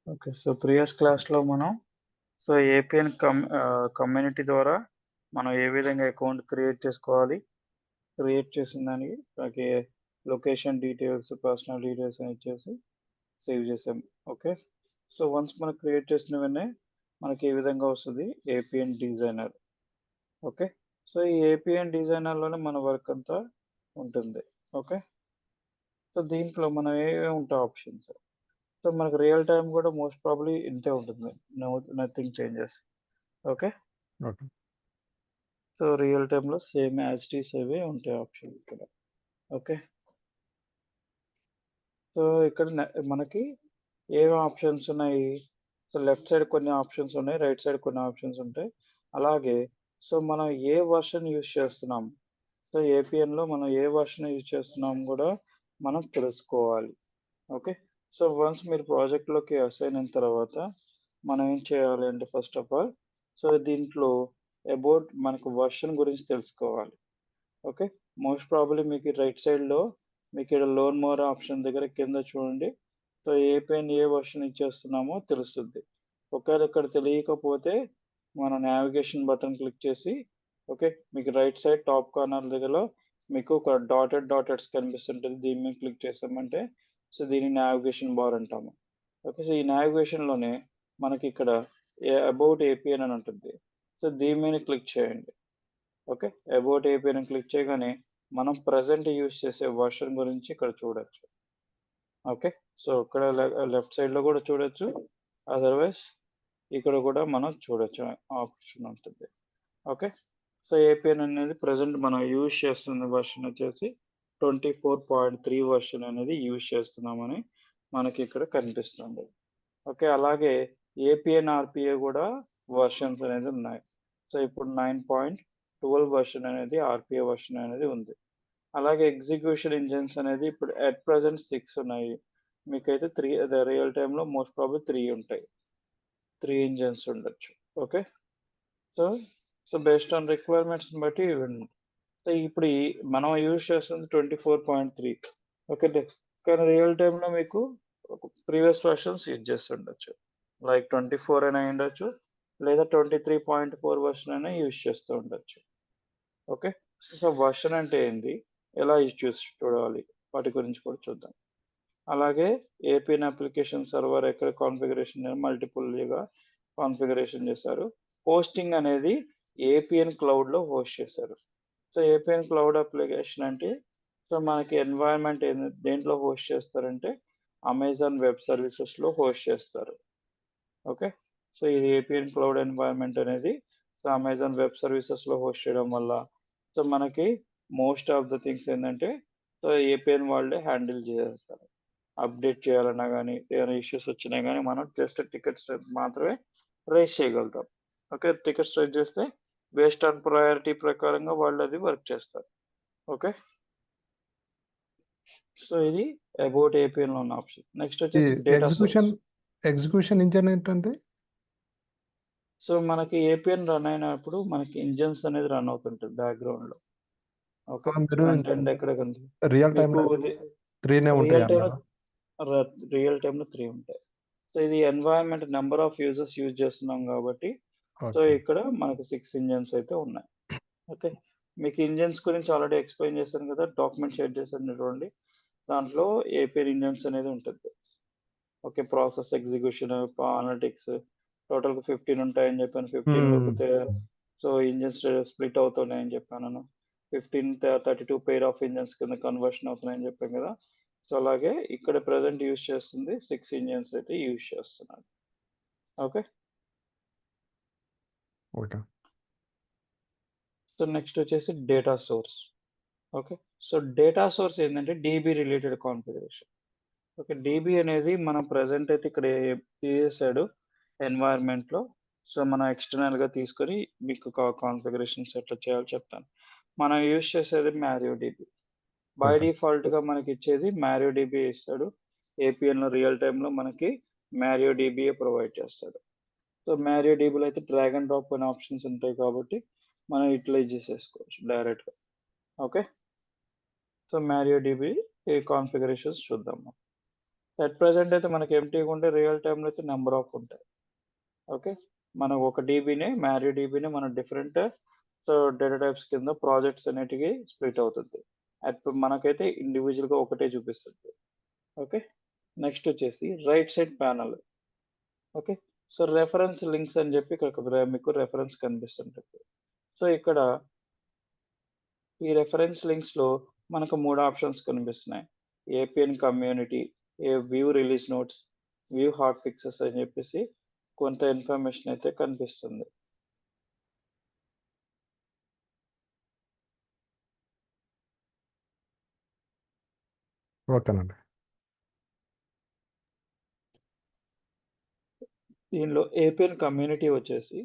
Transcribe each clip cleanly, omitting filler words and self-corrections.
Okay. So, previous క్లాస్‌లో మనం APN community ద్వారా మనం ఏ విధంగా అకౌంట్ క్రియేట్ చేసుకోవాలి. క్రియేట్ చేసిన దానికి మనకి లొకేషన్ డీటెయిల్స్, పర్సనల్ డీటెయిల్స్ అని ఇచ్చేసి సేవ్ చేసాం. ఓకే. సో, వన్స్ మనం క్రియేట్ చేసిన వెంటనే మనకి ఈ విధంగా వస్తది ఏపీఎన్ డిజైనర్. ఓకే. సో, ఈ ఏపీఎన్ డిజైనర్‌లోనే మన వర్క్ అంతా ఉంటుంది. ఓకే. సో, దీంట్లో మనం ఏవేవి ఉంటాయి ఆప్షన్స్. సో, మనకు రియల్ టైమ్ కూడా మోస్ట్ ప్రాబబ్లీ ఇంతే ఉంటుంది. Nothing changes. Okay. Okay. So, real టైమ్‌లో same as it is away ఉంటాయి ఆప్షన్ ఇక్కడ. ఓకే. సో, ఇక్కడ మనకి ఏం ఆప్షన్స్ ఉన్నాయి. సో, లెఫ్ట్ సైడ్ కొన్ని ఆప్షన్స్ ఉన్నాయి. రైట్ సైడ్ కొన్ని ఆప్షన్స్ ఉంటాయి. అలాగే సో, మనం ఏ వెర్షన్ యూజ్ చేస్తున్నాం. సో, ఏపీఎన్‌లో మనం ఏ వెర్షన్ యూజ్ చేస్తున్నాం గూడా మనం తెలుసుకోవాలి. ఓకే. సో, వన్స్ మీరు ప్రాజెక్ట్‌లోకి అసైన్ అయిన తర్వాత మనం ఏం చేయాలి అంటే ఫస్ట్ ఆఫ్ ఆల్ సో, దీంట్లో అబౌట్ మనకు వెర్షన్ గురించి తెలుసుకోవాలి. ఓకే. మోస్ట్ ప్రాబబ్లీ మీకు రైట్ సైడ్‌లో మీకిక్కడ లెర్న్ మోర్ ఆప్షన్ దగ్గర కింద చూడండి. సో, ఏపీఎన్ ఏ వెర్షన్ ఇచ్చేస్తున్నామో తెలుస్తుంది. ఒకవేళ ఇక్కడ తెలియకపోతే మన నావిగేషన్ బటన్ క్లిక్ చేసి ఓకే. మీకు రైట్ సైడ్ టాప్ కార్నర్ దగ్గరలో మీకు ఒక డాటెడ్స్ కనిపిస్తుంటది. దీని మీద క్లిక్ చేసామంటే సో, దీన్ని నావిగేషన్ బార్ అంటాము. ఓకే. సో, ఈ నావిగేషన్‌లోనే మనకిక్కడ అబౌట్ ఏపీఎన్ అని ఉంటుంది. సో, దీని మీద క్లిక్ చేయండి. ఓకే. అబౌట్ ఏపీఎన్ అని క్లిక్ చేయగానే మనం ప్రెజెంట్ యూజ్ చేసే వెర్షన్ గురించి ఇక్కడ చూడొచ్చు. ఓకే. సో, ఇక్కడ లెఫ్ట్ సైడ్‌లో కూడా చూడొచ్చు. అదర్‌వైస్ ఇక్కడ కూడా మనం చూడొచ్చు ఆప్షన్ ఉంటుంది. ఓకే. సో, ఏపీఎన్ అనేది ప్రెజెంట్ మనం యూజ్ చేస్తున్న వెర్షన్ వచ్చేసి 24.3 వెర్షన్ అనేది యూజ్ చేస్తున్నామని మనకిక్కడ కనిపిస్తుంది. ఓకే. అలాగే ఏపీఎన్, ఆర్‌పిఏ కూడా వెర్షన్స్ అనేది ఉన్నాయి. సో, ఇప్పుడు 9.12 వెర్షన్ అనేది ఆర్‌పిఏ వెర్షన్ అనేది ఉంది. అలాగే ఎగ్జిక్యూషన్ ఇంజిన్స్ అనేది ఇప్పుడు అట్ ప్రెజెంట్ 6 ఉన్నాయి. మీకైతే 3 అదే రియల్ టైమ్‌లో మోస్ట్ ప్రాబబ్లీ 3 ఉంటాయి. 3 ఇంజిన్స్ ఉండొచ్చు. ఓకే. సో, బేస్డ్ ఆన్ రిక్వైర్మెంట్స్‌ని బట్టి ఇవ్వండి. సో, ఇప్పుడు మనం యూజ్ చేస్తుంది 24.3 ఓకే. కానీ రియల్ టైమ్‌లో మీకు ప్రీవియస్ వెర్షన్స్ యూజ్ చేస్తుండొచ్చు. లైక్ 24 అయినా అయ్యుండొచ్చు. లేదా 23.4 వెర్షన్ అయినా యూజ్ చేస్తూ ఉండొచ్చు. ఓకే. సో, వెర్షన్ అంటే ఏంది? ఎలా చూడాలి? వాటి గురించి కూడా చూద్దాం. అలాగే ఏపీఎన్ అప్లికేషన్ సర్వర్ ఎక్కడ కాన్ఫిగరేషన్ మల్టిపుల్‌గా కాన్ఫిగరేషన్ చేశారు. హోస్టింగ్ అనేది ఏపీఎన్ క్లౌడ్‌లో హోస్ట్ చేశారు. సో, ఏపీఎన్ క్లౌడ్ అప్లికేషన్ అంటే సో, మనకి ఎన్వైర్న్‌మెంట్ దేంట్లో హోస్ట్ చేస్తారంటే అమెజాన్ వెబ్ సర్వీసెస్‌లో హోస్ట్ చేస్తారు. ఓకే. సో, ఇది ఏపీఎన్ క్లౌడ్ ఎన్వైర్న్‌మెంట్ అనేది సో, అమెజాన్ వెబ్ సర్వీసెస్‌లో హోస్ట్ చేయడం వల్ల సో, మనకి మోస్ట్ ఆఫ్ ద థింగ్స్ ఏందంటే సో, ఏపీఎన్ వాళ్ళే హ్యాండిల్ చేసేస్తారు. అప్డేట్ చేయాలన్నా గానీ, ఏదైనా ఇష్యూస్ వచ్చినా గానీ మనం జస్ట్ టికెట్స్ మాత్రమే రైజ్ చేయగలుగుతాం. ఓకే. టికెట్స్ రైజ్ చేస్తే బేస్డ్ ఆన్ ప్రయారిటీ ప్రకారంగా వాళ్ళు అది వర్క్ చేస్తారు. ఓకే. సో, ఇది అబౌట్ ఏపీఎన్‌లో ఉన్న ఆప్షన్. నెక్స్ట్ ఈ వచ్చేసి డేటా సోర్స్. ఎగ్జిక్యూషన్ ఇంజిన్ ఏంటండి? సో, మనకి ఏపీఎన్ రన్ అయినప్పుడు మనకి ఇంజిన్స్ అనేది రన్ అవుతుంటది బ్యాక్‌గ్రౌండ్‌లో. ఓకే. మీరు ఫ్రంట్ ఎండ్ ఎక్కడ రియల్ మీకు టైమ్‌లో ఇది 3నే ఉంటాయి రియల్ టైమ్‌లో అన్నారు. రియల్ టైమ్‌లో 3 ఉంటాయి. సో, ఇది environment number of users use చేస్తున్నాం కాబట్టి సో, ఓకే. ఇక్కడ మనకు 6 ఇంజిన్స్ అయితే ఉన్నాయి. ఓకే. మీకు ఇంజిన్స్ గురించి ఆల్రెడీ ఎక్స్‌ప్లెయిన్ చేశాను కదా! డాక్యుమెంట్ షేర్ చేశాను చూడండి. దాంట్లో ఏపీఎన్ ఇంజిన్స్ అనేది ఉంటుంది. ఓకే. ప్రాసెస్ ఎగ్జిక్యూషన్, అనలిటిక్స్ టోటల్‌గా 15 ఉంటాయని చెప్పాను. 15లో హ్మ్. సో, ఇంజిన్స్ స్ప్లిట్ అవుతున్నాయని చెప్పాను. 32 పెయిర్ ఆఫ్ ఇంజిన్స్ కింద కన్వర్షన్ అవుతున్నాయని చెప్పాను కదా! సో, అలాగే ఇక్కడ ప్రెజెంట్ యూజ్ చేస్తుంది 6 ఇంజిన్స్ అయితే యూజ్ చేస్తున్నాను. ఓకే. ఓకే. సో, నెక్స్ట్ వచ్చేసి data source. Okay. So, data source ఏందంటే DB related configuration. Okay. DB అనేది మనం ప్రెజెంట్ అయితే ఇక్కడ తీసేసాడు ఎన్వైర్న్‌మెంట్‌లో. సో, మనం ఎక్స్‌టర్నల్‌గా తీసుకొని మీకు కాన్ఫిగరేషన్స్ ఎట్లా చేయాలో చెప్తాను. మనం యూజ్ చేసేది మారియోడిబి. By okay. డిఫాల్ట్‌గా మనకిచ్చేది మారియోడిబి ఇస్తాడు. ఏపీఎన్‌లో రియల్ టైమ్‌లో మనకి మారియోడిబియే ప్రొవైడ్ చేస్తాడు. సో, మారియోడిబిలో అయితే డ్రాగ్ అండ్ డ్రాప్ అనే ఆప్షన్స్ ఉంటాయి కాబట్టి మనం యుటిలైజ్ చేసేసుకోవచ్చు డైరెక్ట్‌గా. ఓకే. సో, మారియోడిబి ఈ కాన్ఫిగరేషన్స్ చూద్దాం మనం. అట్ ప్రెజెంట్ అయితే మనకి ఎంప్టీగా ఉంటే రియల్ టైమ్‌లో అయితే నంబర్ ఆఫ్ ఉంటాయి. ఓకే. మనం ఒక డీబీనే మ్యారీ డీబీని మనం డిఫరెంట్ డేటా టైప్స్ కింద ప్రాజెక్ట్స్ అనేటివి స్ప్లిట్ అవుతుంది. మనకైతే ఇండివిడ్యువల్‌గా ఒకటే చూపిస్తుంది. ఓకే. నెక్స్ట్ వచ్చేసి right side panel. Okay. So, reference links అని చెప్పి ఇక్కడ మీకు రెఫరెన్స్ కనిపిస్తుంటది. సో, ఇక్కడ ఈ రిఫరెన్స్ లింక్స్‌లో మనకు 3 ఆప్షన్స్ కనిపిస్తున్నాయి. APN community, view release notes, view hot fixes అని చెప్పేసి కొంత ఇన్ఫర్మేషన్ అయితే కనిపిస్తుంది. ఓకేనండి. దీనిలో ఏపీఎన్ కమ్యూనిటీ వచ్చేసి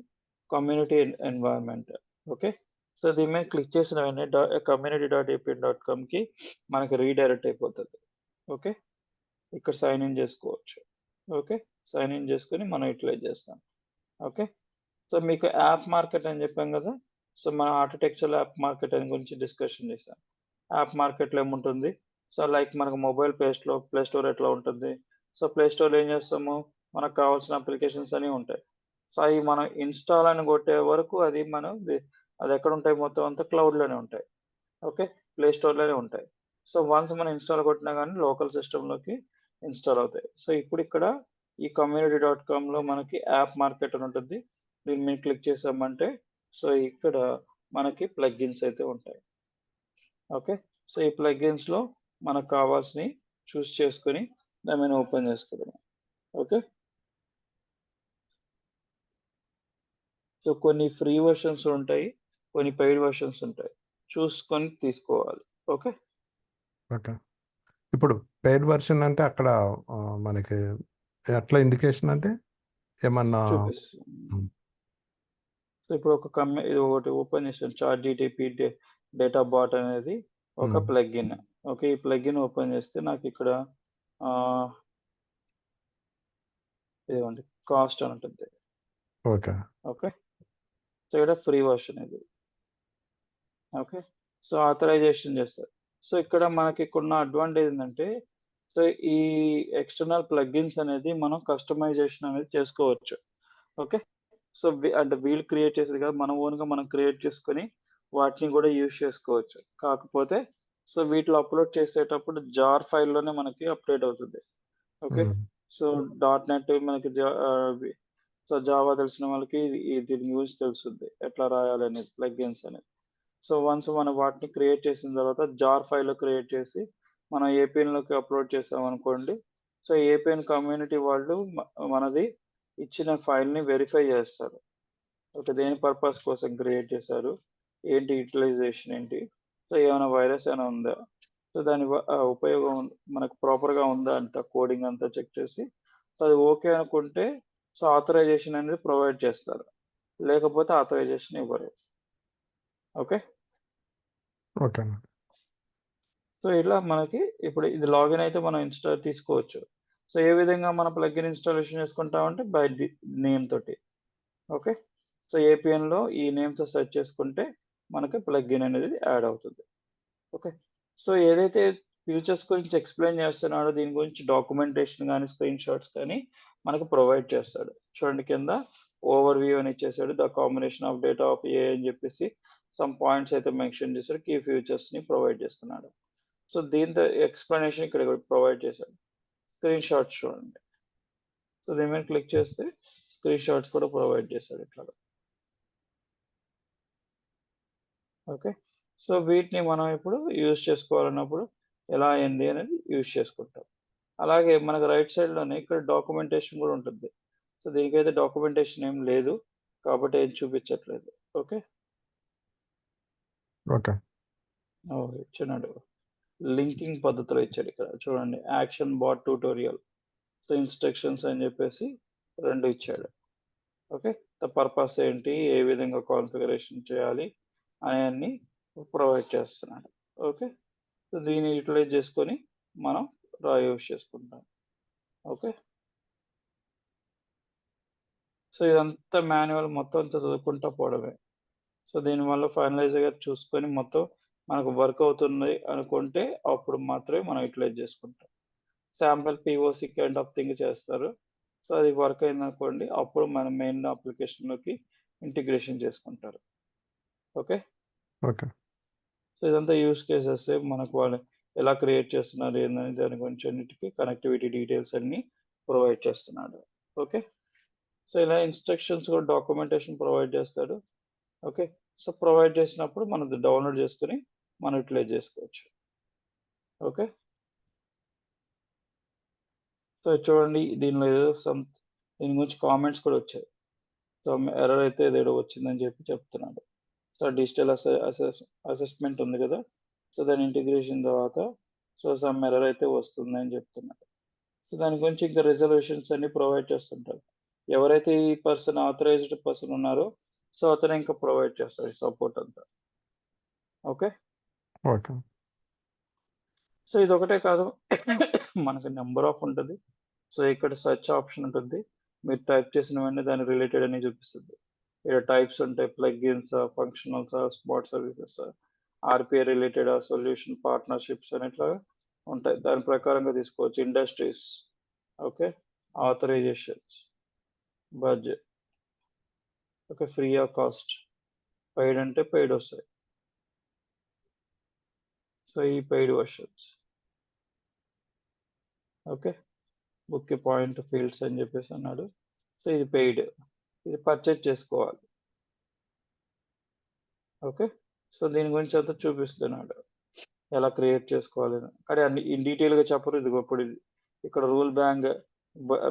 కమ్యూనిటీ ఎన్వైర్న్మెంట్. ఓకే. సో, దీని మీద క్లిక్ చేసిన వెంటనే community.apn.comకి మనకి రీడైరెక్ట్ అయిపోతది. ఓకే. ఇక్కడ సైన్ ఇన్ చేసుకోవచ్చు. ఓకే. సైన్ ఇన్ చేసుకొని మనం యుటిలైజ్ చేస్తాం. ఓకే. సో, మీకు యాప్ మార్కెట్ అని చెప్పాం కదా! సో, మన ఆర్కిటెక్చరల్ యాప్ మార్కెట్ అని గురించి డిస్కషన్ చేసాం. యాప్ మార్కెట్‌లో ఏముంటుంది? సో, లైక్ మనకు మొబైల్ ప్లే స్టోర్ ఎట్లా ఉంటుంది? సో, ప్లే స్టోర్‌లో ఏం చేస్తాము? మనకు కావాల్సిన అప్లికేషన్స్ అన్నీ ఉంటాయి. సో, అయి మనం ఇన్‌స్టాల్ అని కొట్టే వరకు అది ఎక్కడుంటాయి మొత్తం అంతా క్లౌడ్‌లోనే ఉంటాయి. ఓకే. ప్లే స్టోర్‌లోనే ఉంటాయి. సో, వన్స్ మనం ఇన్‌స్టాల్ కొట్టినా గాని లోకల్ సిస్టమ్‌లోకి ఇన్‌స్టాల్ అవుతాయి. సో, ఇప్పుడు ఇక్కడ ఈ community.comలో మనకి యాప్ మార్కెట్ అని ఉంటుంది. దీని మీద క్లిక్ చేసామంటే సో, ఇక్కడ మనకి ప్లగిన్స్ అయితే ఉంటాయి. ఓకే. సో, ఈ ప్లగిన్స్‌లో మనకు కావాల్సినయి చూస్ చేసుకొని దాని మీద ఓపెన్ చేసుకోవడమే. ఓకే. సో, కొన్ని ఫ్రీ వెర్షన్స్ ఉంటాయి. కొన్ని పెయిడ్ వెర్షన్స్ ఉంటాయి. చూసుకొని తీసుకోవాలి. ఓకే. ఓకే. ఇప్పుడు పెయిడ్ వెర్షన్ అంటే అక్కడ మనకి ఎట్లా ఇండికేషన్ అంటే ఏమన్నా చూపిస్తుంది. హ్మ్. సో, ఇప్పుడు ఇది ఒకటి ఓపెన్ చేశాను. చాట్‌జీటీపీ డేటా బాట్ అనేది ఒక హ్మ్. ప్లగిన్. ఓకే. ఈ ప్లగిన్ ఓపెన్ చేస్తే నాకిక్కడ ఆహ్, ఇదిగోండి కాస్ట్ అని ఉంటుంది. ఓకే. ఓకే. సో, ఇక్కడ ఫ్రీ వెర్షన్ ఇది. ఓకే. సో, ఆథరైజేషన్ చేస్తారు. సో, ఇక్కడ మనకిక్కడున్న అడ్వాంటేజ్ ఏందంటే, సో, ఈ ఎక్స్టర్నల్ ప్లగిన్స్ అనేది మనం కస్టమైజేషన్ అనేది చేసుకోవచ్చు. ఓకే. సో, అంటే వీళ్ళు క్రియేట్ చేసేది కాదు. మన ఓన్‌గా మనం క్రియేట్ చేసుకొని వాటిని కూడా యూజ్ చేసుకోవచ్చు. కాకపోతే సో, వీటిలో అప్‌లోడ్ చేసేటప్పుడు జార్ ఫైల్‌లోనే మనకి అప్‌డేట్ అవుతుంది. ఓకే. హ్మ్. సో, డాట్ నెట్ మనకి సో, జావా తెలిసిన వాళ్ళకి దీని యూజ్ తెలుస్తుంది. ఎట్లా రాయాలనేది ప్లగిన్స్ అనేది. సో, వన్స్ మనం వాటిని క్రియేట్ చేసిన తర్వాత జార్ ఫైల్‌లో క్రియేట్ చేసి మనం ఏపీఎన్‌లోకి అప్‌లోడ్ చేసామనుకోండి. సో, ఏపీఎన్ కమ్యూనిటీ వాళ్ళు మనది ఇచ్చిన ఫైల్‌ని వెరిఫై చేస్తారు. ఓకే. దేని పర్పస్ కోసం క్రియేట్ చేశారు? ఏంటి యుటిలైజేషన్ ఏంటి? సో, ఏమైనా వైరస్ ఏమైనా ఉందా? సో, ఉపయోగం మనకు ప్రాపర్‌గా ఉందా అంతా కోడింగ్ అంతా చెక్ చేసి, సో, అది ఓకే అనుకుంటే సో, ఆథరైజేషన్ అనేది ప్రొవైడ్ చేస్తారు. లేకపోతే ఆథరైజేషన్ ఇవ్వరు. ఓకే. ఓకేనండి. సో, ఇలా మనకి ఇప్పుడు ఇది లాగిన్ అయితే మనం తీసుకోవచ్చు. సో, ఏ విధంగా మన ప్లగిన్ ఇన్‌స్టాలేషన్ చేసుకుంటామంటే బై నేమ్ తోటి. ఓకే. సో, ఏపీఎన్‌లో ఈ నేమ్‌తో సెర్చ్ చేసుకుంటే మనకి ప్లగిన్ అనేది యాడ్ అవుతుంది. ఓకే. సో, ఏదైతే ఫీచర్స్ గురించి ఎక్స్‌ప్లెయిన్ చేస్తున్నాడో దీని గురించి డాక్యుమెంటేషన్ గాని, స్క్రీన్ షాట్స్ కానీ మనకు ప్రొవైడ్ చేస్తాడు. చూడండి కింద ఓవర్‌వ్యూ అని ఇచ్చేసాడు. The combination of data of AI అని చెప్పేసి సమ్ పాయింట్స్ అయితే మెన్షన్ చేసాడు. కీ ఫీచర్స్‌ని ప్రొవైడ్ చేస్తున్నాడు. సో, దీంతో ఎక్స్‌ప్లనేషన్ ఇక్కడ ప్రొవైడ్ చేశాడు. స్క్రీన్ షాట్స్ చూడండి. సో, దీని మీద క్లిక్ చేస్తే స్క్రీన్ షాట్స్ కూడా ప్రొవైడ్ చేశాడు ఇట్లాగా. ఓకే. సో, వీటిని మనం ఇప్పుడు యూజ్ చేసుకోవాలన్నప్పుడు ఎలా ఏంది అనేది యూజ్ చేసుకుంటాం. అలాగే మనకు రైట్ సైడ్‌లోనే ఇక్కడ డాక్యుమెంటేషన్ కూడా ఉంటుంది. సో, దీనికైతే డాక్యుమెంటేషన్ ఏం లేదు. కాబట్టి ఏం చూపించట్లేదు. ఓకే. ఓకే. ఇచ్చినాడు. లింకింగ్ పద్ధతిలో ఇచ్చాడు ఇక్కడ. చూడండి action bot tutorial. So, instructions అని చెప్పేసి 2 ఇచ్చాడు. ఓకే. ద పర్పస్ ఏంటి? ఏ విధంగా కాన్ఫిగరేషన్ చేయాలి? అయన్నీ ప్రొవైడ్ చేస్తున్నాడు. ఓకే. సో, దీన్ని యుటిలైజ్ చేసుకొని మనం యూజ్ చేసుకుంటాం. ఓకే. సో, ఇదంతా మాన్యువల్ మొత్తం అంతా చదువుకుంటా పోవడమే. సో, దీనివల్ల ఫైనలైజర్‌గా చూసుకొని మొత్తం మనకు వర్క్ అవుతుంది అనుకుంటే అప్పుడు మాత్రమే మనం యుటిలైజ్ చేసుకుంటాం. Sample POC kind of thing చేస్తారు. సో అది వర్క్ అయిందనుకోండి, అప్పుడు మన మెయిన్ అప్లికేషన్‌లోకి ఇంటిగ్రేషన్ చేసుకుంటారు. ఓకే. ఓకే. సో ఇదంతా యూజ్ కేసెస్ మనకు వాళ్ళు ఎలా క్రియేట్ చేస్తున్నారు ఏందని దాని గురించి అన్నిటికి కనెక్టివిటీ డీటెయిల్స్ అన్నీ ప్రొవైడ్ చేస్తున్నాడు. ఓకే. సో ఇలా ఇన్‌స్ట్రక్షన్స్ కూడా డాక్యుమెంటేషన్ ప్రొవైడ్ చేస్తాడు. ఓకే. సో ప్రొవైడ్ చేసినప్పుడు మనం డౌన్‌లోడ్ చేసుకొని మనం యుటిలైజ్ చేసుకోవచ్చు. ఓకే. సో చూడండి దీనిలో ఏదో దీని గురించి కామెంట్స్ కూడా వచ్చాయి. సో ఎర్రర్ అయితే ఏదేదో వచ్చిందని చెప్పి చెప్తున్నాడు. సో డిజిటల్ అసెస్మెంట్ ఉంది కదా! సో దాని ఇంటిగ్రేషన్ తర్వాత సో సమ్ ఎర్రర్ అయితే వస్తుందని చెప్తున్నాడు. సో దాని గురించి ఇంకా రిజల్యూషన్స్ అన్ని ప్రొవైడ్ చేస్తుంటారు. ఎవరైతే ఈ ఆథరైజ్డ్ పర్సన్ ఉన్నారో సో అతను ఇంకా ప్రొవైడ్ చేస్తాడు ఈ సపోర్ట్ అంతా. ఓకే. ఓకే. సో ఇదొకటే కాదు మనకి నంబర్ ఆఫ్ ఉంటది. సో ఇక్కడ సెర్చ్ ఆప్షన్ ఉంటుంది. మీరు టైప్ చేసిన వెంటనే దాని రిలేటెడ్ అని చూపిస్తుంది. ఇక్కడ టైప్స్ ఉంటాయి. Plugins, functionals, smart services, RPI related solution partnerships అని ఇట్లా ఉంటాయి. దాని ప్రకారంగా తీసుకోవచ్చు. Industries, okay. Authorisations, budget, okay. Free of cost, paid అంటే పెయిడ్ వస్తాయి. సో ఈ paid versions. Okay. Book point fields అని చెప్పేసి అన్నాడు. సో ఇది పెయిడ్. ఇది పర్చేజ్ చేసుకోవాలి. ఓకే. సో దీని గురించి అంతా చూపిస్తున్నాడు. ఎలా క్రియేట్ చేసుకోవాలి అని. కానీ అన్ని ఇన్ డీటెయిల్‌గా చెప్పరు. ఇదిగో ఇప్పుడు ఇక్కడ rule bank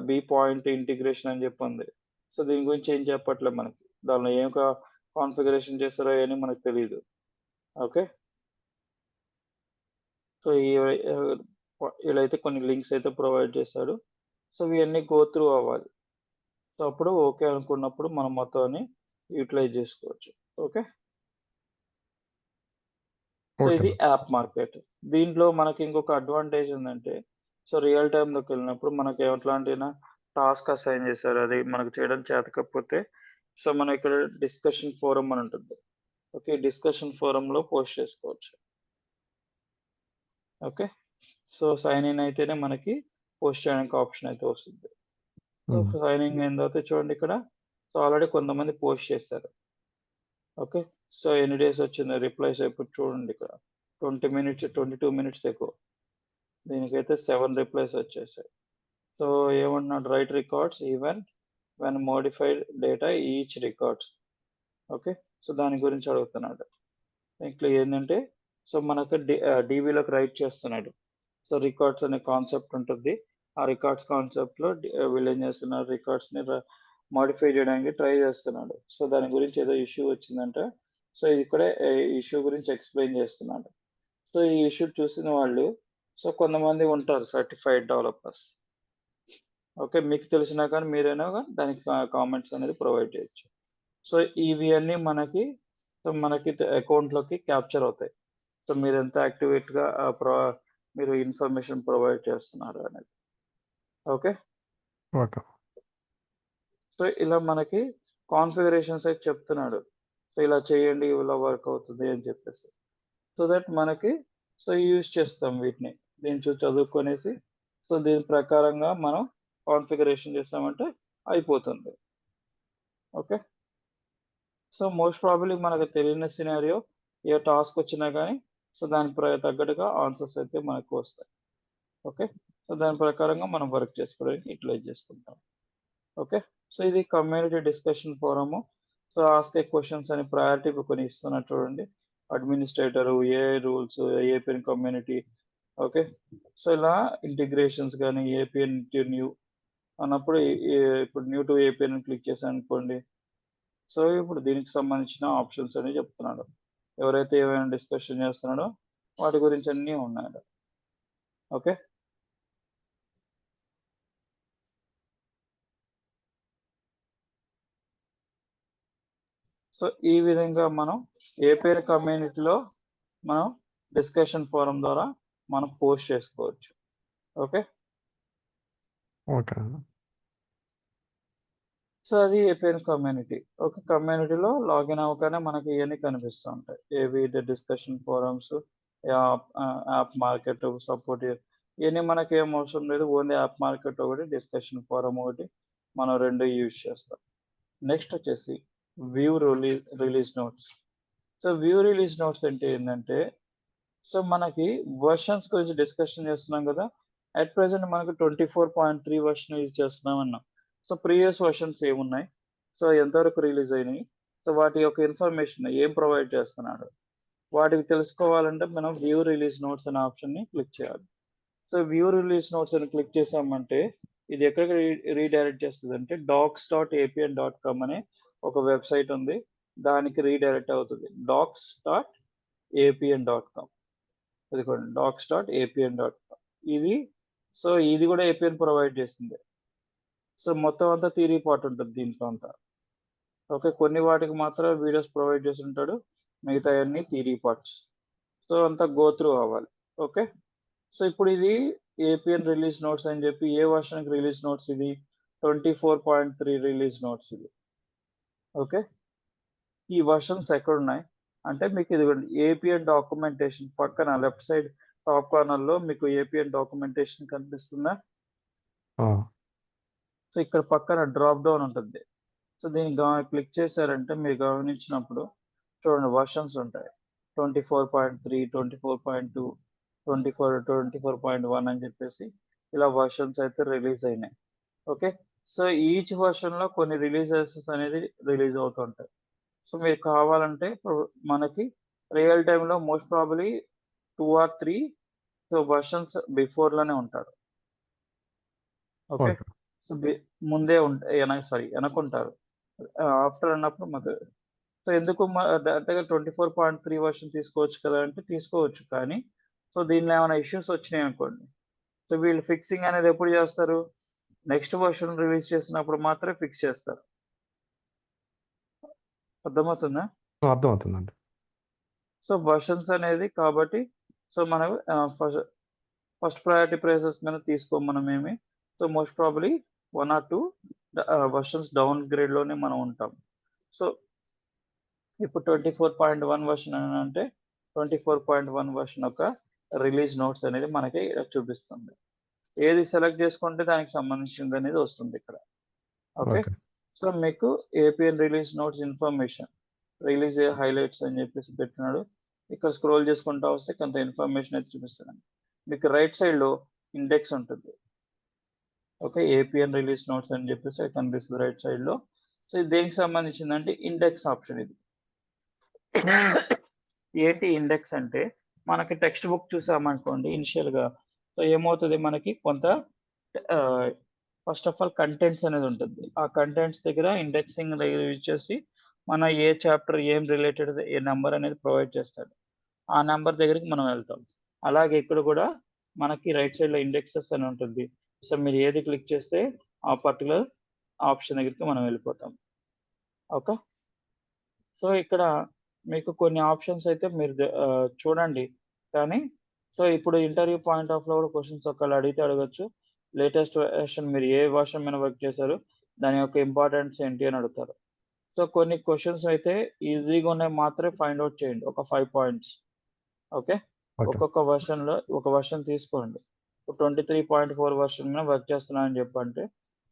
B point integration అని చెప్పి ఉంది. సో దీని గురించి ఏం చెప్పట్లే మనకి. దానిలో ఏం కాన్ఫిగరేషన్ చేస్తారో అయన్నీ మనకు తెలీదు. ఓకే. సో వీళ్ళైతే కొన్ని లింక్స్ అయితే ప్రొవైడ్ చేశాడు. సో ఇవన్నీ గో త్రూ అవ్వాలి. సో అప్పుడు ఓకే అనుకున్నప్పుడు మనం మొత్తాన్ని యుటిలైజ్ చేసుకోవచ్చు. ఓకే. So okay. ఇది యాప్ మార్కెట్. దీంట్లో మనకి ఇంకొక అడ్వాంటేజ్ ఏందంటే, సో రియల్ టైమ్‌లోకెళ్ళినప్పుడు మనకి ఎట్లాంటినా టాస్క్ అసైన్ చేశారు. అది మనకు చేయడం చేతకపోతే, సో మనం ఇక్కడ డిస్కషన్ ఫోరమ్ అని ఉంటుంది. ఓకే. డిస్కషన్ ఫోరమ్‌లో పోస్ట్ చేసుకోవచ్చు. ఓకే. సో సైన్ ఇన్ అయితేనే మనకి పోస్ట్ చేయడానికి ఆప్షన్ అయితే వస్తుంది. సో హ్మ్. సైన్ ఇన్ అయిన తర్వాత చూడండి ఇక్కడ. సో ఆల్రెడీ కొంతమంది పోస్ట్ చేశారు. ఓకే. సో ఎన్ని డేస్ వచ్చిందో రిప్లైస్ ఇప్పుడు చూడండి ఇక్కడ. 22 మినిట్స్ ఎగో. దీనికైతే 7 రిప్లైస్ వచ్చేసాయి. సో ఏమంటున్నాడు right records even when modified data each records. Okay. So దాని గురించి అడుగుతున్నాడు. ఇంట్లో ఏంటంటే సో మనకు డీబీలోకి రైట్ చేస్తున్నాడు. సో రికార్డ్స్ అనే కాన్సెప్ట్ ఉంటుంది. ఆ రికార్డ్స్ కాన్సెప్ట్‌లో వీళ్ళు ఏం చేస్తున్నారు రికార్డ్స్‌ని మోడిఫై చేయడానికి ట్రై చేస్తున్నాడు. సో దాని గురించి ఏదో ఇష్యూ వచ్చిందంటే సో ఇక్కడే ఇష్యూ గురించి ఎక్స్‌ప్లెయిన్ చేస్తున్నాడు. సో ఈ ఇష్యూ చూసిన వాళ్ళు సో కొంతమంది ఉంటారు సర్టిఫైడ్ డెవలపర్స్. ఓకే. మీకు తెలిసినా కానీ మీరైనా దానికి కామెంట్స్ అనేది ప్రొవైడ్ చేయొచ్చు. సో ఇవి అన్నీ మనకి అకౌంట్‌లోకి క్యాప్చర్ అవుతాయి. సో మీరెంత యాక్టివేట్‌గా మీరు ఇన్ఫర్మేషన్ ప్రొవైడ్ చేస్తున్నారు అనేది. ఓకే. ఓకే. సో ఇలా మనకి కాన్ఫిగరేషన్స్ అయితే చెప్తున్నాడు. సో ఇలా చేయండి ఇలా వర్క్ అవుతుంది అని చెప్పేసి. సో దట్ మనకి సో యూజ్ చేస్తాం వీటిని. దీన్ని చూసి చదువుకొనేసి సో దీని ప్రకారంగా మనం కాన్ఫిగరేషన్ చేసామంటే అయిపోతుంది. ఓకే. సో మోస్ట్ ప్రాబబ్లీ మనకు తెలియని సినారియో ఏ టాస్క్ వచ్చినా గానీ సో దానికి తగ్గట్టుగా ఆన్సర్స్ అయితే మనకు వస్తాయి. ఓకే. సో దాని ప్రకారంగా మనం వర్క్ చేసుకోవడానికి యుటిలైజ్ చేసుకుంటాం. ఓకే. సో ఇది community discussion forum. So ask a questions అని ప్రయారిటీ కొన్ని ఇస్తున్నారు చూడండి. Administrator, AI rules, APN community. Okay. So ఇలా ఇంటిగ్రేషన్స్ గానీ ఏపీఎన్ టు న్యూ అన్నప్పుడు ఇప్పుడు న్యూ టు ఏపీఎన్ క్లిక్ చేశాననుకోండి. సో ఇప్పుడు దీనికి సంబంధించిన ఆప్షన్స్ అని చెప్తున్నాడు. ఎవరైతే ఏమైనా డిస్కషన్ చేస్తున్నాడో వాటి గురించి అన్నీ ఉన్నాయి. ఓకే. సో ఈ విధంగా మనం ఏపీఎన్ కమ్యూనిటీలో మనం డిస్కషన్ ఫోరం ద్వారా మనం పోస్ట్ చేసుకోవచ్చు. ఓకే. ఓకే. సో అది ఏపీఎన్ కమ్యూనిటీ. ఓకే. కమ్యూనిటీలో లాగిన్ అవ్వగానే మనకి ఇయన్నీ కనిపిస్తూ ఉంటాయి. ఏవి discussion forums, app market support ఇవన్నీ మనకేం అవసరం లేదు. ఓన్లీ యాప్ మార్కెట్ ఒకటి, డిస్కషన్ ఫోరం ఒకటి మనం 2 యూజ్ చేస్తాం. నెక్స్ట్ వచ్చేసి view release notes. So view release notes అంటే ఏంటంటే, సో మనకి వెర్షన్స్ గురించి డిస్కషన్ చేస్తున్నాం కదా! అట్ ప్రెజెంట్ మనకు 24.3 వెర్షన్ యూజ్ చేస్తున్నాం అన్నాం. సో ప్రీవియస్ వెర్షన్స్ ఏమున్నాయి? సో ఎంతవరకు రిలీజ్ అయినాయి? సో వాటి యొక్క ఇన్ఫర్మేషన్ ఏం ప్రొవైడ్ చేస్తున్నాడు? వాటికి తెలుసుకోవాలంటే మనం వ్యూ రిలీజ్ నోట్స్ అనే ఆప్షన్‌ని క్లిక్ చేయాలి. సో వ్యూ రిలీజ్ నోట్స్ అని క్లిక్ చేసామంటే ఇది ఎక్కడికి రీడైరెక్ట్ చేస్తదంటే docs.apn.com అనే ఒక వెబ్‌సైట్ ఉంది. దానికి రీడైరెక్ట్ అవుతది. docs.apn.com. ఇదిగోండి docs.apn.com. ఇది కూడా ఏపీఎన్ ప్రొవైడ్ చేసిందే. సో మొత్తం అంతా థియరీ పార్ట్ ఉంటది దీంట్లో అంతా. ఓకే. కొన్ని వాటికి మాత్రమే వీడియోస్ ప్రొవైడ్ చేసుంటాడు. మిగతాయన్నీ థియరీ పార్ట్స్. సో అంతా గో త్రూ అవ్వాలి. ఓకే. సో ఇప్పుడు ఇది ఏపీఎన్ రిలీజ్ నోట్స్ అని చెప్పి ఏ వెర్షన్‌కి రిలీజ్ నోట్స్ ఇది? 24.3 రిలీజ్ నోట్స్ ఇది. ఓకే. ఈ వెర్షన్స్ ఎక్కడున్నాయి? అంటే మీకు ఇదిగోండి ఏపీఎన్ డాక్యుమెంటేషన్ పక్కన లెఫ్ట్ సైడ్ టాప్ కార్నర్‌లో మీకు ఏపీఎన్ డాక్యుమెంటేషన్ కనిపిస్తుందా? ఆ! సో ఇక్కడ పక్కన డ్రాప్ డౌన్ ఉంటుంది. సో దీన్ని క్లిక్ చేశారంటే మీరు గమనించినప్పుడు చూడండి వెర్షన్స్ ఉంటాయి. 24.3, 24.2, 24.1 అని చెప్పేసి ఇలా వెర్షన్స్ అయితే రిలీజ్ అయినాయి. ఓకే. సో ఈచ్ వెర్షన్‌లో కొన్ని రిలీజెస్ అనేది రిలీజ్ అవుతుంటాయి. సో మీకు కావాలంటే ఇప్పుడు మనకి రియల్ టైమ్‌లో most probably 2 or 3 so versions బిఫోర్‌లోనే ఉంటారు. ఓకే. ఓకే. సో ముందే ఎనకుంటారు. ఆఫ్టర్ అన్నప్పుడు సో ఎందుకు డైరెక్ట్‌గా 24.3 వెర్షన్ తీసుకోవచ్చు కదా! అంటే తీసుకోవచ్చు. కానీ సో దీనిలో ఏమైనా ఇష్యూస్ వచ్చినాయనుకోండి. సో వీళ్ళు ఫిక్సింగ్ అనేది ఎప్పుడు చేస్తారు? నెక్స్ట్ వెర్షన్ రిలీజ్ చేసినప్పుడు మాత్రమే ఫిక్స్ చేస్తారు. అర్థమవుతుందా? అర్థమవుతుందండి. సో వెర్షన్స్ అనేది కాబట్టి సో మనం ఫస్ట్ ప్రయారిటీ ప్రైసెస్ మీద తీసుకోము మనమేమి. So most probably 1 or 2 versions down గ్రేడ్‌లోనే మనం ఉంటాం. సో ఇప్పుడు 24.1 వెర్షన్ అనంటే 24.1 వెర్షన్ యొక్క రిలీజ్ నోట్స్ అనేది మనకి చూపిస్తుంది. ఏది సెలెక్ట్ చేసుకుంటే దానికి సంబంధించిందనేది వస్తుంది ఇక్కడ. ఓకే. ఓకే. సో మీకు APN release notes information, release highlights అని చెప్పేసి పెట్టినాడు. ఇక్కడ స్క్రోల్ చేసుకుంటా వస్తే కొంత ఇన్ఫర్మేషన్ అయితే చూపిస్తాడండి. మీకు రైట్ సైడ్‌లో ఇండెక్స్ ఉంటుంది. ఓకే. ఏపీఎన్ రిలీజ్ నోట్స్ అని చెప్పేసి కనిపిస్తుంది రైట్ సైడ్‌లో. సో ఇది దేనికి సంబంధించిందంటే ఇండెక్స్ ఆప్షన్ ఇది. ఏంటి ఇండెక్స్ అంటే మనకి టెక్స్ట్ బుక్ చూసామనుకోండి ఇనిషియల్‌గా సో ఏమవుతది మనకి కొంత ఫస్ట్ ఆఫ్ ఆల్ కంటెంట్స్ అనేది ఉంటుంది. ఆ కంటెంట్స్ దగ్గర ఇండెక్సింగ్ యూజ్ చేసి మన ఏ చాప్టర్ ఏం రిలేటెడ్ ఏ నంబర్ అనేది ప్రొవైడ్ చేస్తాడు. ఆ నంబర్ దగ్గరికి మనం వెళ్తాం. అలాగే ఇక్కడ కూడా మనకి రైట్ సైడ్‌లో ఇండెక్సెస్ అని ఉంటుంది. సో మీరు ఏది క్లిక్ చేస్తే ఆ పర్టిక్యులర్ ఆప్షన్ దగ్గరికి మనం వెళ్ళిపోతాం. ఓకే. సో ఇక్కడ మీకు కొన్ని ఆప్షన్స్ అయితే మీరు చూడండి. కానీ సో ఇప్పుడు ఇంటర్వ్యూ పాయింట్ ఆఫ్ కూడా క్వెషన్స్ ఒకవేళ అడిగితే అడగొచ్చు. లేటెస్ట్ వెర్షన్ మీరు ఏ వెర్షన్ మీద వర్క్ చేశారు? దాని యొక్క ఇంపార్టెన్స్ ఏంటి అని అడుగుతారు. సో కొన్ని క్వెషన్స్ అయితే ఈజీగా ఉన్నవి మాత్రమే ఫైండ్ ఔట్ చేయండి. ఒక 5 పాయింట్స్. ఓకే. ఓకే. ఒక్కొక్క వెర్షన్‌లో ఒక వెర్షన్ తీసుకోండి. ఇప్పుడు 23.4 వెర్షన్ మీద వర్క్ చేస్తున్నానని చెప్పంటే,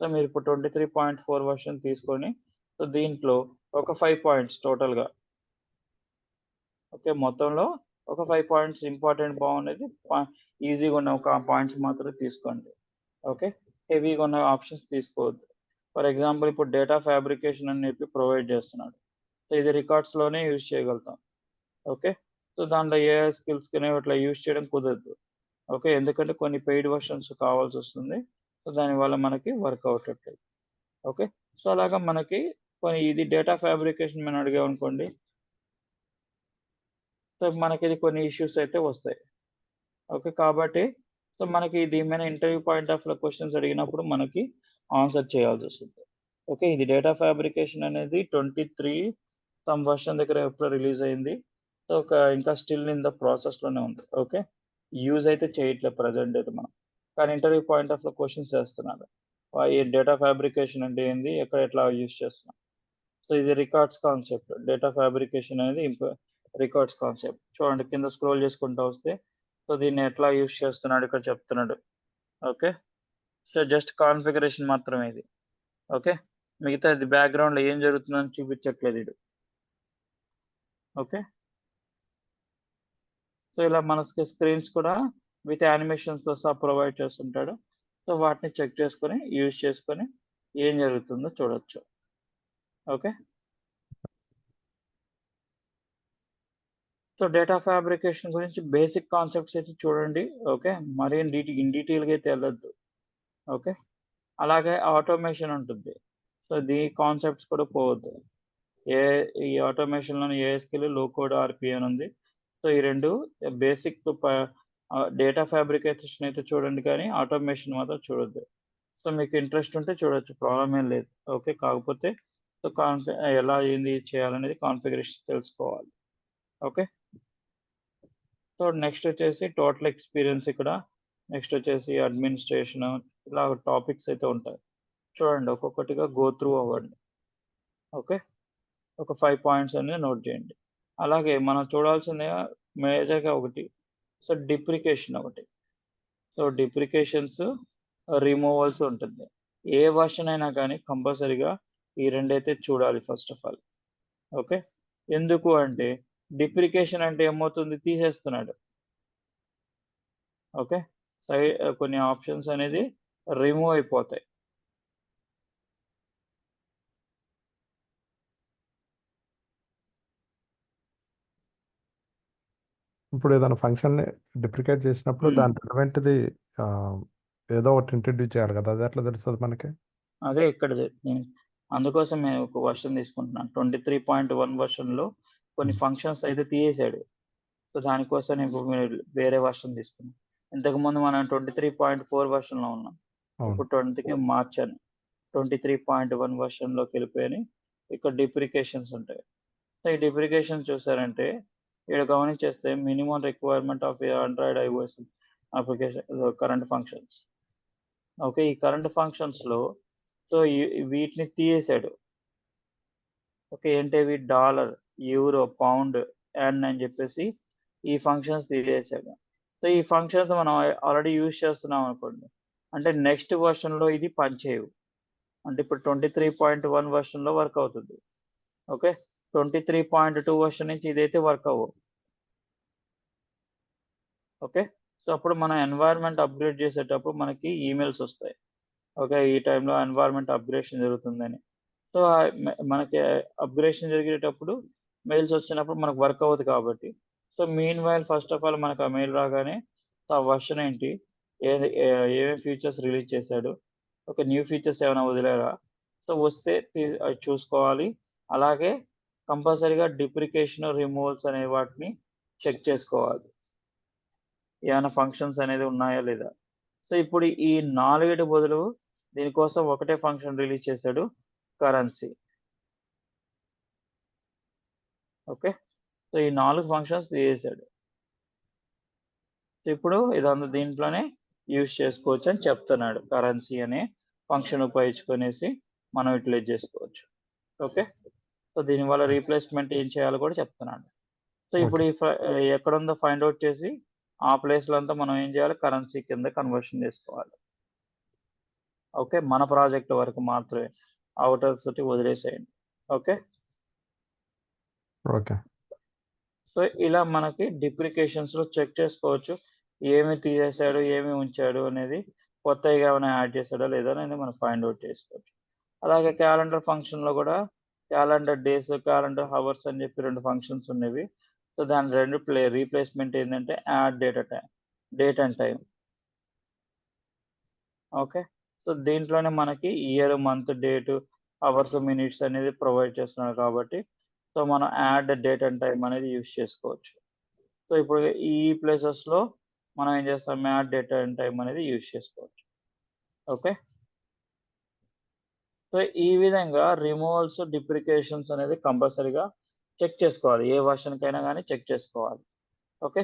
సో మీరు ఇప్పుడు 23.4 వెర్షన్ తీసుకొని సో దీంట్లో ఒక 5 పాయింట్స్ టోటల్‌గా. ఓకే. మొత్తంలో ఒక 5 పాయింట్స్ ఇంపార్టెంట్ బాగున్నది ఈజీగా ఉన్న ఒక పాయింట్స్ మాత్రమే తీసుకోండి. ఓకే. హెవీగా ఉన్న ఆప్షన్స్ తీసుకోవద్దు. ఫర్ ఎగ్జాంపుల్ ఇప్పుడు డేటా ఫ్యాబ్రికేషన్ అని చెప్పి ప్రొవైడ్ చేస్తున్నాడు. సో ఇది రికార్డ్స్‌లోనే యూజ్ చేయగలుగుతాం. ఓకే. సో దాంట్లో ఏఐ స్కిల్స్‌కనేవి అట్లా యూజ్ చేయడం కుదరదు. ఓకే. ఎందుకంటే కొన్ని పెయిడ్ వెర్షన్స్ కావాల్సొస్తుంది. సో దానివల్ల మనకి వర్క్ అవ్వట్లేదు. ఓకే. సో అలాగా మనకి ఇది డేటా ఫ్యాబ్రికేషన్ మనం అడిగామనుకోండి సో మనకిది కొన్ని ఇష్యూస్ అయితే వస్తాయి. ఓకే. కాబట్టి సో మనకి దీని మీద ఇంటర్వ్యూ పాయింట్ ఆఫ్ క్వెషన్స్ అడిగినప్పుడు మనకి ఆన్సర్ చేయాల్సొస్తుంది. ఓకే. ఇది డేటా ఫ్యాబ్రికేషన్ అనేది 23 సమ్ వెర్షన్ దగ్గర ఎప్పుడో రిలీజ్ అయింది. సో ఇంకా స్టిల్ ఇన్ ద ప్రాసెస్‌లోనే ఉంది. ఓకే. యూజ్ అయితే చేయట్లేదు ప్రెజెంట్ అయితే మనం. కానీ ఇంటర్వ్యూ పాయింట్ ఆఫ్ క్వెషన్స్ చేస్తున్నారు. ఈ డేటా ఫ్యాబ్రికేషన్ అంటే ఏంది? ఎట్లా యూజ్ చేస్తున్నాం? సో ఇది రికార్డ్స్ కాన్సెప్ట్. డేటా ఫ్యాబ్రికేషన్ అనేది రికార్డ్స్ కాన్సెప్ట్. చూడండి కింద స్క్రోల్ చేసుకుంటా వస్తే సో దీన్ని ఎట్లా యూజ్ చేస్తున్నాడు ఇక్కడ చెప్తున్నాడు. ఓకే. సో జస్ట్ కాన్ఫిగరేషన్ మాత్రమే ఇది. ఓకే. మిగతాది బ్యాక్‌గ్రౌండ్‌లో ఏం జరుగుతుందని చూపించట్లేదు ఈడు. ఓకే. సో ఇలా మన స్క్రీన్స్ కూడా విత్ యానిమేషన్స్‌తో సహా ప్రొవైడ్ చేస్తుంటాడు. సో వాటిని చెక్ చేసుకొని, యూజ్ చేసుకొని ఏం జరుగుతుందో చూడొచ్చు. ఓకే. సో డేటా ఫ్యాబ్రికేషన్ గురించి బేసిక్ కాన్సెప్ట్స్ అయితే చూడండి. ఓకే. మరీ ఇన్ డీటెయిల్‌గా అయితే ఎళ్ళొద్దు. ఓకే. అలాగే ఆటోమేషన్ ఉంటుంది. సో కాన్సెప్ట్స్ కూడా పోవద్దు. ఏ ఈ ఆటోమేషన్‌లోని ఏఎస్‌క్యూఎల్, లో కోడ్ ఆర్‌పీ అని ఉంది. సో ఈ 2 బేసిక్ డేటా ఫ్యాబ్రికేషన్ అయితే చూడండి కానీ ఆటోమేషన్ మాత్రం చూడొద్దు. సో మీకు ఇంట్రెస్ట్ ఉంటే చూడొచ్చు. ప్రాబ్లమ్ ఏం లేదు. ఓకే. కాకపోతే సో ఎలా ఏంది చేయాలనేది కాన్ఫిగరేషన్ తెలుసుకోవాలి. ఓకే. సో నెక్స్ట్ వచ్చేసి టోటల్ ఎక్స్‌పీరియన్స్ ఇక్కడ. నెక్స్ట్ వచ్చేసి అడ్మినిస్ట్రేషన్ ఇలా టాపిక్స్ అయితే ఉంటాయి. చూడండి ఒక్కొక్కటిగా గో త్రూ అవ్వండి. ఓకే. ఒక 5 పాయింట్స్ అనేది నోట్ చేయండి. అలాగే మనం చూడాల్సింది మేజర్‌గా ఒకటి. సో డిప్రికేషన్ ఒకటి. సో డిప్రికేషన్స్, రిమూవల్స్ ఉంటుంది. ఏ వెర్షన్ అయినా కానీ కంపల్సరీగా ఈ రెండైతే చూడాలి ఫస్ట్ ఆఫ్ ఆల్. ఓకే. ఎందుకు అంటే డిప్రికేషన్ అంటే ఏమవుతుంది తీసేస్తున్నాడు. ఓకే. కొన్ని ఆప్షన్స్ అనేది రిమూవ్ అయిపోతాయి. ఇప్పుడు ఏదైనా ఫంక్షన్‌ని డిప్రికేట్ చేసినప్పుడు హ్మ్. దాని రిలవెంట్‌ది ఆహ్, ఏదో ఒకటి ఇంట్రొడ్యూస్ చేయాలి కదా! అది ఎట్లా తెలుస్తది మనకి? అదే ఇక్కడ నేను అందుకోసం నేను ఒక వెర్షన్ తీసుకుంటున్నాను. 23.1 వెర్షన్‌లో కొన్ని హ్మ్. ఫంక్షన్స్ అయితే తీసేసాడు. సో దానికోసం నేను వేరే వెర్షన్ తీసుకున్నాను. ఇంతకుముందు మనం 23.4 వెర్షన్‌లో ఉన్నాం. అవును. ఇప్పుడు 20కి మార్చాను. 23.1 వెర్షన్‌లోకెళ్ళిపోయాని ఇక్కడ డిప్రికేషన్స్ ఉంటాయి. సో ఈ డిప్రికేషన్ చూసారంటే ఈడ గమనించేస్తే minimum requirement of Android iOS application current functions. Okay. ఈ కరెంట్ ఫంక్షన్స్‌లో సో వీటిని తీసేసాడు. ఓకే. ఏంటవి డాలర్, యూరో, పౌండ్, యెన్ అని చెప్పేసి ఈ ఫంక్షన్స్ తీసేసాడు. సో ఈ ఫంక్షన్స్ మనం ఆల్రెడీ యూజ్ చేస్తున్నాం అనుకోండి. అంటే నెక్స్ట్ వెర్షన్‌లో ఇది పనిచేయవు. అంటే ఇప్పుడు 23.1 వెర్షన్‌లో వర్క్ అవుతుంది. ఓకే. 23.2 వెర్షన్ నుంచి ఇదైతే వర్క్ అవ్వవు. ఓకే. సో అప్పుడు మన ఎన్వైర్న్మెంట్ అప్‌గ్రేడ్ చేసేటప్పుడు మనకి ఈమెయిల్స్ వస్తాయి. ఓకే. ఈ టైంలో ఎన్వైర్న్మెంట్ అప్‌గ్రేషన్ జరుగుతుందని. సో మనకి అప్‌గ్రేషన్ జరిగేటప్పుడు మెయిల్స్ వచ్చినప్పుడు మనకు వర్క్ అవ్వదు కాబట్టి. So mean while first of all మనకు ఆ మెయిల్ రాగానే ఆ వెర్షన్ ఏంటి? ఏమేం ఫీచర్స్ రిలీజ్ చేశాడు? ఓకే. న్యూ ఫీచర్స్ ఏమైనా వదిలారా? సో వస్తే అవి చూసుకోవాలి. అలాగే కంపల్సరీగా డిప్రికేషన్, రిమూవల్స్ అనే వాటిని చెక్ చేసుకోవాలి. ఏమైనా ఫంక్షన్స్ అనేది ఉన్నాయా లేదా? సో ఇప్పుడు ఈ 4 బదులు దీనికోసం ఒకటే ఫంక్షన్ రిలీజ్ చేశాడు కరెన్సీ. ఓకే. సో ఈ 4 ఫంక్షన్స్ తీసేసాడు. సో ఇప్పుడు దీంట్లోనే యూజ్ చేసుకోవచ్చని చెప్తున్నాడు. కరెన్సీ అనే ఫంక్షన్ ఉపయోగించుకొనేసి మనం యుటిలైజ్ చేసుకోవచ్చు. ఓకే. సో దీనివల్ల రీప్లేస్‌మెంట్ ఏం చేయాలో కూడా చెప్తున్నాడు. సో ఇప్పుడు ఓకే. ఎక్కడుందో ఫైండ్ ఔట్ చేసి ఆ ప్లేస్‌లో అంతా మనం ఏం చేయాలి కరెన్సీ కింద కన్వర్షన్ చేసుకోవాలి. ఓకే. మన ప్రాజెక్ట్ వరకు మాత్రమే. ఔటర్స్ వదిలేసేయండి. ఓకే. ఓకే. సో ఇలా మనకి డిప్రికేషన్స్‌లో చెక్ చేసుకోవచ్చు. ఏమి తీసేసాడు, ఏమి ఉంచాడు అనేది కొత్తగా ఏమైనా యాడ్ చేసాడా లేదా అనేది మనం ఫైండ్ ఔట్ చేసుకోవచ్చు. అలాగే క్యాలెండర్ ఫంక్షన్‌లో కూడా క్యాలెండర్ డేస్, క్యాలెండర్ హవర్స్ అని చెప్పి 2 ఫంక్షన్స్ ఉన్నవి. సో దాని 2 రీప్లేస్‌మెంట్ ఏందంటే add date and time. Okay. So దీంట్లోనే మనకి year, month, date, hours, minutes అనేది ప్రొవైడ్ చేస్తున్నాడు కాబట్టి సో మనం యాడ్ డేట్ అండ్ టైమ్ అనేది యూజ్ చేసుకోవచ్చు. సో ఇప్పుడు ఈ ప్లేసెస్‌లో మనం ఏం చేస్తాం యాడ్ డేట్ అండ్ టైమ్ అనేది యూజ్ చేసుకోవచ్చు. ఓకే. సో ఈ విధంగా రిమూవల్స్, డిప్రికేషన్స్ అనేది కంపల్సరీగా చెక్ చేసుకోవాలి. ఏ వెర్షన్‌కైనా గాని చెక్ చేసుకోవాలి. ఓకే.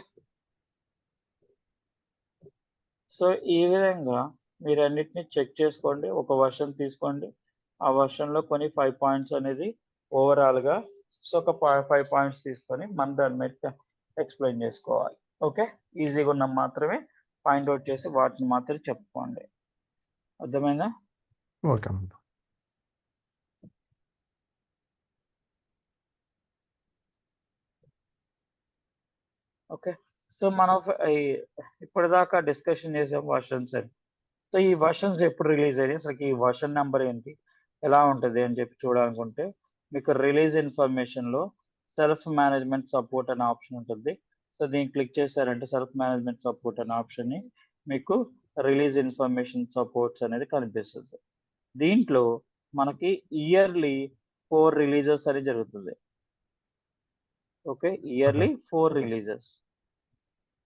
సో ఈ విధంగా మీరన్నిటిని చెక్ చేసుకోండి. ఒక వెర్షన్ తీసుకోండి. ఆ వెర్షన్‌లో కొన్ని 5 పాయింట్స్ అనేది ఓవరాల్‌గా సో ఒక 5 పాయింట్స్ తీసుకొని మనం దాని మీద ఎక్స్‌ప్లెయిన్ చేసుకోవాలి. ఓకే, ఈజీగా ఉన్న మాత్రమే పాయింట్అవుట్ చేసి వాటిని మాత్రం చెప్పుకోండి. అర్థమైందా? ఓకే అండి. ఓకే, సో మనం ఇప్పటిదాకా డిస్కషన్ చేసాం వర్షన్స్ అని. సో ఈ వర్షన్స్ ఎప్పుడు రిలీజ్ అయినాయి, అసలు ఈ వర్షన్ నెంబర్ ఏంటి, ఎలా ఉంటుంది అని చెప్పి చూడాలనుకుంటే మీకు రిలీజ్ ఇన్ఫర్మేషన్లో సెల్ఫ్ మేనేజ్మెంట్ సపోర్ట్ అనే ఆప్షన్ ఉంటుంది. సో దీన్ని క్లిక్ చేశారంటే సెల్ఫ్ మేనేజ్మెంట్ సపోర్ట్ అనే ఆప్షన్ని మీకు రిలీజ్ ఇన్ఫర్మేషన్ సపోర్ట్స్ అనేది కనిపిస్తుంది. దీంట్లో మనకి ఇయర్లీ 4 రిలీజెస్ అని జరుగుతుంది. Okay, yearly 4 releases.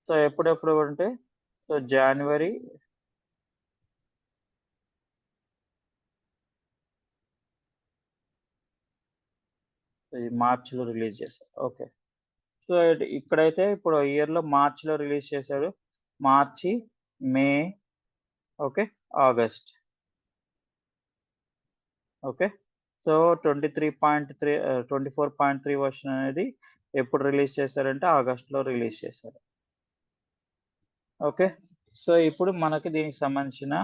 సో ఎప్పుడెప్పుడు అంటే సో జనవరి, మార్చిలో రిలీజ్ చేశారు. ఓకే, సో ఇక్కడైతే ఇప్పుడు ఇయర్లో మార్చిలో రిలీజ్ చేశాడు. March, May, okay, August. Okay, so 24.3 version అనేది ఎప్పుడు రిలీజ్ చేశారంటే ఆగస్ట్లో రిలీజ్ చేశారు. ఓకే, సో ఇప్పుడు మనకి దీనికి సంబంధించిన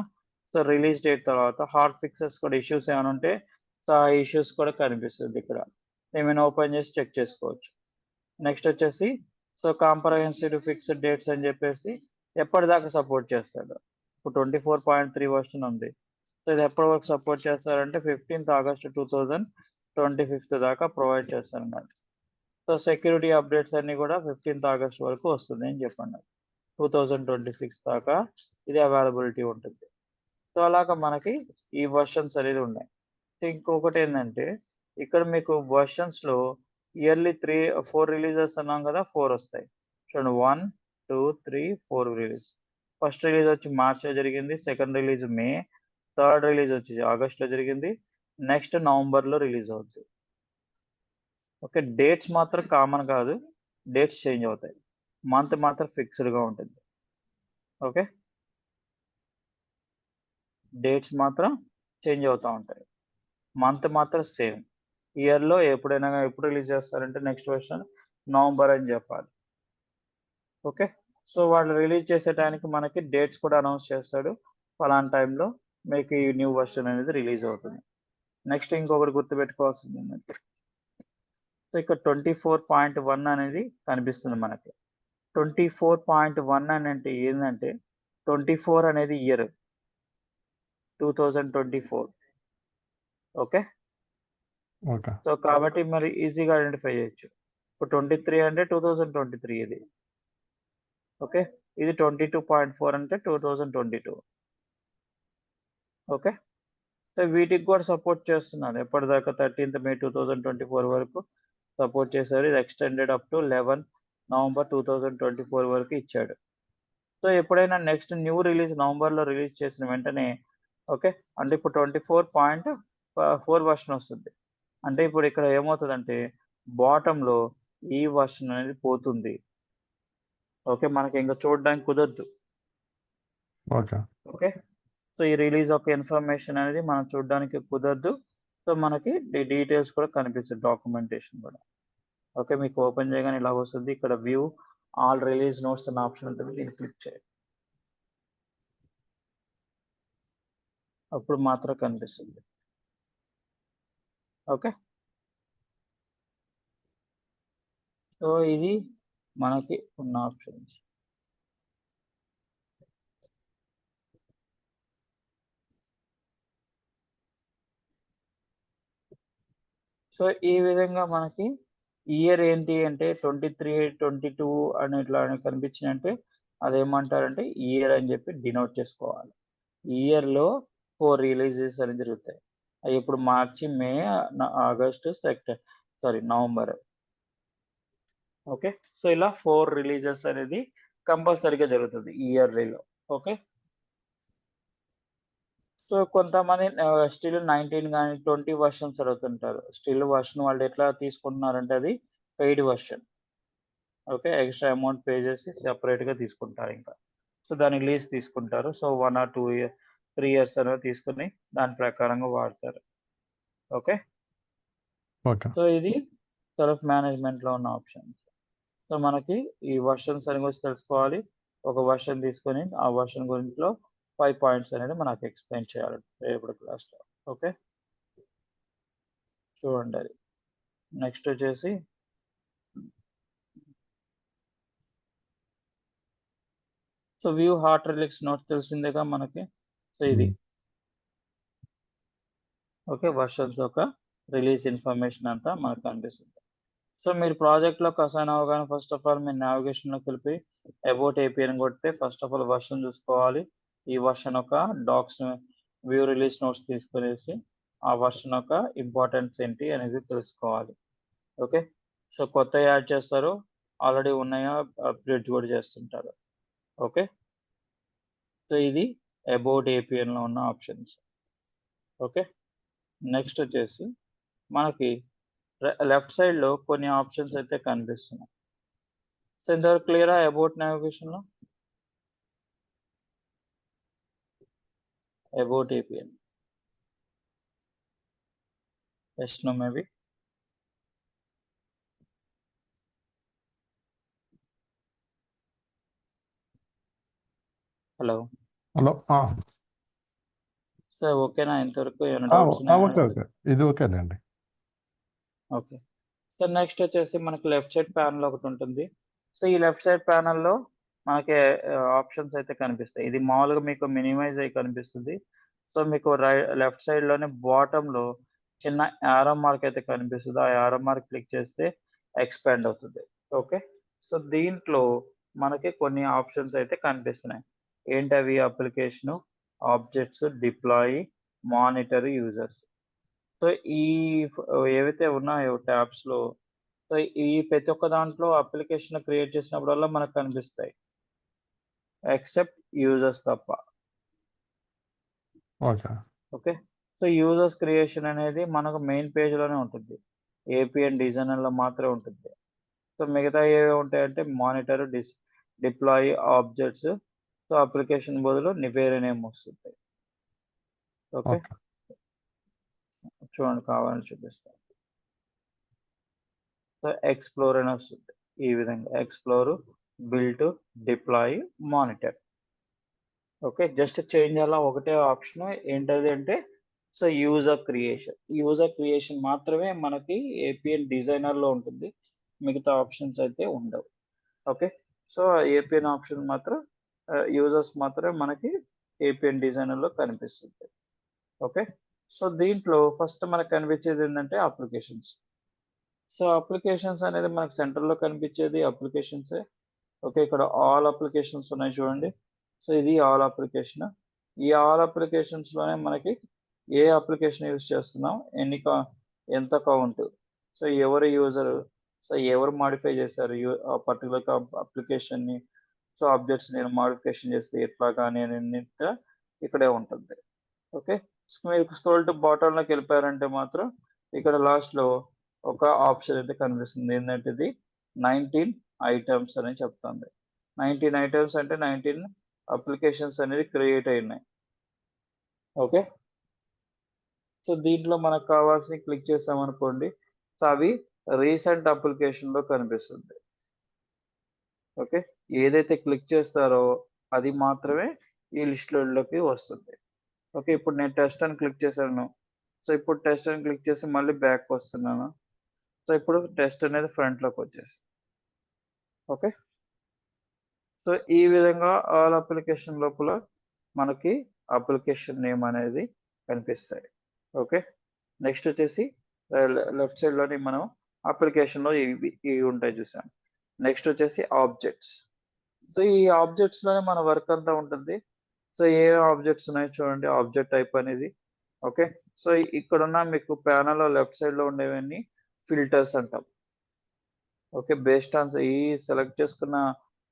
సో రిలీజ్ డేట్ తర్వాత హాట్ ఫిక్సెస్ కూడా ఇష్యూస్ ఏమైనా ఉంటే సో ఆ ఇష్యూస్ కూడా కనిపిస్తుంది ఇక్కడ. ఏమైనా ఓపెన్ చేసి చెక్ చేసుకోవచ్చు. నెక్స్ట్ వచ్చేసి సో కాంప్రహెన్సివ్ ఫిక్స్డ్ డేట్స్ అని చెప్పేసి ఎప్పటిదాకా సపోర్ట్ చేస్తాడు. ఇప్పుడు 24.3 వర్షన్ ఉంది. సో ఇది ఎప్పటి వరకు సపోర్ట్ చేస్తారంటే 15th ఆగస్ట్ 2025 దాకా ప్రొవైడ్ చేస్తారన్నమాట. సో సెక్యూరిటీ అప్డేట్స్ అన్ని కూడా 15th ఆగస్ట్ వరకు వస్తుంది అని చెప్పండి. 2026 దాకా ఇది అవైలబిలిటీ ఉంటుంది. సో అలాగా మనకి ఈ వర్షన్స్ అనేది ఉన్నాయి. ఇంకొకటి ఏంటంటే ఇక్కడ మీకు వర్షన్స్లో ఇయర్లీ 4 రిలీజెస్ అన్నాం కదా, 4 వస్తాయి. చూడండి 1, 2, 3, 4 రిలీజ్. ఫస్ట్ రిలీజ్ వచ్చి మార్చ్లో జరిగింది, సెకండ్ రిలీజ్ మే, థర్డ్ రిలీజ్ వచ్చి ఆగస్ట్లో జరిగింది, నెక్స్ట్ నవంబర్లో రిలీజ్ అవుతుంది. ఓకే, డేట్స్ మాత్రం కామన్ కాదు, డేట్స్ చేంజ్ అవుతాయి, మంత్ మాత్రం ఫిక్స్డ్గా ఉంటుంది. ఓకే, డేట్స్ మాత్రం చేంజ్ అవుతూ ఉంటాయి, మంత్ మాత్రం సేమ్. ఇయర్లో ఎప్పుడైనా ఎప్పుడు రిలీజ్ చేస్తారంటే నెక్స్ట్ వర్షన్ నవంబర్ అని చెప్పాలి. ఓకే, సో వాళ్ళు రిలీజ్ చేసే టైంకి మనకి డేట్స్ కూడా అనౌన్స్ చేస్తాడు, ఫలానా టైంలో మీకు ఈ న్యూ వర్షన్ అనేది రిలీజ్ అవుతుంది. నెక్స్ట్ ఇంకొకటి గుర్తుపెట్టుకోవాల్సింది ఏంటంటే సో ఇక్కడ 24.1 అనేది కనిపిస్తుంది మనకి. 24.1 అని అంటే ఏంటంటే 24 అనేది ఇయర్ 2024. Okay, okay. సో కాబట్టి మరి ఈజీగా ఐడెంటిఫై చేయొచ్చు. ఇప్పుడు 23 అంటే 2023 ఇది. ఓకే, ఇది 22.4 అంటే 2022. ఓకే, సో వీటికి కూడా సపోర్ట్ చేస్తున్నారు. ఎప్పటిదాకా 13th May 2024 వరకు సపోర్ట్ చేశారు. ఇది ఎక్స్టెండెడ్ అప్ టు 11 నవంబర్ 2024 వరకు ఇచ్చాడు. సో ఎప్పుడైనా నెక్స్ట్ న్యూ రిలీజ్ నవంబర్లో రిలీజ్ చేసిన వెంటనే ఓకే అంటే ఇప్పుడు 24.4 వర్షన్ వస్తుంది. అంటే ఇప్పుడు ఇక్కడ ఏమవుతుందంటే బాటంలో ఈ వర్షన్ అనేది పోతుంది. ఓకే, మనకి ఇంకా చూడడానికి కుదరదు. ఓకే. ఓకే, సో ఈ రిలీజ్ ఒక ఇన్ఫర్మేషన్ అనేది మనం చూడడానికి కుదరదు. సో మనకి డీటెయిల్స్ కూడా కనిపిస్తుంది, డాక్యుమెంటేషన్ కూడా. ఓకే, మీకు ఓపెన్ చేయగానే ఇలా వస్తుంది. ఇక్కడ వ్యూ ఆల్ రిలీజ్ నోట్స్ అన్న ఆప్షన్ ఉంటుంది, దీన్ని క్లిక్ చేయండి. అప్పుడు మాత్రం కనిపిస్తుంది. ఓకే, సో ఇది మనకి ఉన్న ఆప్షన్స్. సో ఈ విధంగా మనకి ఇయర్ ఏంటి అంటే 23, 22 అని ఇట్లా కనిపించినంటే అదేమంటారంటే ఇయర్ అని చెప్పి డినోట్ చేసుకోవాలి. ఇయర్లో 4 రిలీజెస్ అని జరుగుతాయి. అవి ఇప్పుడు మార్చి, మే, ఆగస్టు, నవంబర్. ఓకే, సో ఇలా 4 రిలీజెస్ అనేది కంపల్సరీగా జరుగుతుంది ఇయర్లీలో. ఓకే, సో కొంతమంది స్టిల్ 19 కానీ 20 వర్షన్స్ అడుగుతుంటారు. స్టిల్ వర్షన్ వాళ్ళు ఎట్లా తీసుకుంటున్నారంటే అది paid version. Okay, extra amount pay చేసి సెపరేట్గా తీసుకుంటారు ఇంకా. సో దానికి లీజ్ తీసుకుంటారు. సో 1 or 2 years 3 years అనేది తీసుకుని దాని ప్రకారంగా వాడతారు. Okay, okay. సో ఇది సెల్ఫ్ మేనేజ్మెంట్లో ఉన్న ఆప్షన్స్. సో మనకి ఈ వర్షన్స్ అని గురించి తెలుసుకోవాలి. ఒక వర్షన్ తీసుకొని ఆ వర్షన్ గురించిలో 5 పాయింట్స్ అనేది మనకు ఎక్స్‌ప్లెయిన్ చేయాలి రేపటి క్లాస్‌లో. ఓకే. చూడండి అది. నెక్స్ట్ వచ్చేసి సో వ్యూ హార్ట్ రిలీక్స్ నోట్స్ తెలిసిందేగా మనకి. సో ఇది. ఓకే. వర్షన్స్ యొక్క రిలీజ్ ఇన్ఫర్మేషన్ అంతా మనకు కనిపిస్తుంది. సో మీరు ప్రాజెక్ట్‌లోకి అసైన్ అవ్వగానే ఫస్ట్ ఆఫ్ ఆల్ మీరు నావిగేషన్‌లోకి వెళ్ళిపోయి అబౌట్ ఏపీ అని కొడితే ఫస్ట్ ఆఫ్ ఆల్ వర్షన్ చూసుకోవాలి. ఈ వర్షన్ యొక్క డాక్స్ వ్యూ రిలీజ్ నోట్స్ తీసుకొనేసి ఆ వర్షన్ యొక్క ఇంపార్టెన్స్ ఏంటి అనేది తెలుసుకోవాలి. ఓకే. సో కొత్తవి యాడ్ చేస్తారు. ఆల్రెడీ ఉన్నాయా అప్‌డేట్ కూడా చేస్తుంటారు. ఓకే. సో ఇది అబౌట్ ఏపీఎన్‌లో ఉన్న ఆప్షన్స్. ఓకే. నెక్స్ట్ వచ్చేసి మనకి లెఫ్ట్ సైడ్‌లో కొన్ని ఆప్షన్స్ అయితే కనిపిస్తున్నాయి. సో ఇంతవరకు క్లియరా అబౌట్ నావిగేషన్‌లో? About APN. Yes, no maybe. Hello. Hello. So ఓకేనా ఇంతవరకు? ఏమైనా డౌట్స్ ఓకే ఉన్నాయా? ఓకే, ఇది ఓకేనండి. ఓకే. సో నెక్స్ట్ వచ్చేసి మనకి లెఫ్ట్ సైడ్ ప్యానెల్ ఒకటి ఉంటుంది. సో ఈ లెఫ్ట్ సైడ్ ప్యానెల్‌లో మనకి ఆప్షన్స్ అయితే కనిపిస్తాయి. ఇది మామూలుగా మీకు మినిమైజ్ అయ్యి కనిపిస్తుంది. సో మీకు లెఫ్ట్ సైడ్‌లోనే బాటమ్‌లో చిన్న యారో మార్క్ అయితే కనిపిస్తది. ఆ యారో మార్క్ క్లిక్ చేస్తే ఎక్స్‌పాండ్ అవుతుంది. ఓకే. సో దీంట్లో మనకి కొన్ని ఆప్షన్స్ అయితే కనిపిస్తున్నాయి. ఏంటవి? Application, objects, deploy, monitor, users. So ఈ ఏవైతే ఉన్నాయో ట్యాబ్స్‌లో సో ఈ ప్రతి ఒక్క దాంట్లో అప్లికేషన్ క్రియేట్ చేసినప్పుడల్లా మనకు కనిపిస్తాయి. ఎక్సెప్ట్ యూజర్స్ తప్ప. Okay. Okay. So users creation అనేది మనకు మెయిన్ పేజ్‌లోనే ఉంటుంది. ఏపీఎన్ డిజైనర్‌లో మాత్రమే ఉంటుంది. సో మిగతాయి ఏవేవి ఉంటాయంటే monitor, deploy, objects, so application బదులు వేరే నేమ్ వస్తుంది. ఓకే. ఓకే. చూడండి కావాలని చూపిస్తాను. సో ఎక్స్‌ప్లోర్ అని వస్తుంది. ఈ విధంగా explore, build, deploy, monitor. Okay. Just change అలా ఒకటే ఆప్షన్ ఏంటది అంటే so user creation. User creation మాత్రమే మనకి ఏపీఎన్ డిజైనర్‌లో ఉంటుంది. మిగతా ఆప్షన్స్ అయితే ఉండవు. ఓకే. సో ఏపీఎన్ ఆప్షన్ మాత్రం యూజర్స్ మాత్రమే మనకి ఏపీఎన్ డిజైనర్‌లో కనిపిస్తుంది. ఓకే. సో దీంట్లో ఫస్ట్ మనకు కనిపించేది ఏంటంటే అప్లికేషన్స్. సో అప్లికేషన్స్ అనేది మనకు సెంటర్‌లో కనిపించేది అప్లికేషన్సే. ఓకే. ఇక్కడ ఆల్ అప్లికేషన్స్ ఉన్నాయి చూడండి. సో ఇది ఆల్ అప్లికేషన్. ఈ ఆల్ అప్లికేషన్స్‌లోనే మనకి ఏ అప్లికేషన్ యూజ్ చేస్తున్నాం, ఎంత కౌంట్, సో ఎవరు యూజరు, సో ఎవరు మోడిఫై చేశారు ఆ పర్టిక్యులర్ అప్లికేషన్‌ని, సో ఆబ్జెక్ట్స్ నేను మోడిఫికేషన్ చేస్తే ఎట్లాగా అనేది ఇక్కడే ఉంటుంది. ఓకే. సో మీరు స్క్రోల్ టు బాటమ్‌లోకి వెళ్ళిపోయారంటే మాత్రం ఇక్కడ లాస్ట్‌లో ఒక ఆప్షన్ అయితే కనిపిస్తుంది. ఏందంటే ఇది 19 ఐటెమ్స్ అని చెప్తుంది. 19 ఐటెమ్స్ అంటే 19 అప్లికేషన్స్ అనేది క్రియేట్ అయినాయి. ఓకే. సో దీంట్లో మనకు కావాల్సినవి క్లిక్ చేసామనుకోండి. సో అవి రీసెంట్ అప్లికేషన్‌లో కనిపిస్తుంది. ఓకే. ఏదైతే క్లిక్ చేస్తారో అది మాత్రమే ఈ లిస్ట్‌లోకి వస్తుంది. ఓకే. ఇప్పుడు నేను టెస్ట్ అని క్లిక్ చేశాను. సో ఇప్పుడు టెస్ట్ అని క్లిక్ చేసి మళ్ళీ బ్యాక్‌కొస్తున్నాను. సో ఇప్పుడు టెస్ట్ అనేది ఫ్రంట్‌లోకొచ్చేసింది. ఓకే. సో ఈ విధంగా ఆల్ అప్లికేషన్ లోపల మనకి అప్లికేషన్ నేమ్ అనేది కనిపిస్తాయి. ఓకే. నెక్స్ట్ వచ్చేసి లెఫ్ట్ సైడ్‌లోని మనం అప్లికేషన్‌లో ఇవి ఉంటాయి చూసాం. నెక్స్ట్ వచ్చేసి ఆబ్జెక్ట్స్. సో ఈ ఆబ్జెక్ట్స్‌లోనే మన వర్క్ అంతా ఉంటుంది. సో ఏ ఆబ్జెక్ట్స్ ఉన్నాయో చూడండి. ఆబ్జెక్ట్ టైప్ అనేది. ఓకే. సో ఇక్కడున్న మీకు ప్యానెల్‌లో లెఫ్ట్ సైడ్‌లో ఉండేవన్నీ ఫిల్టర్స్ అంటాం. ఓకే. బేస్డ్ ఆన్ ఈ సెలెక్ట్ చేసుకున్న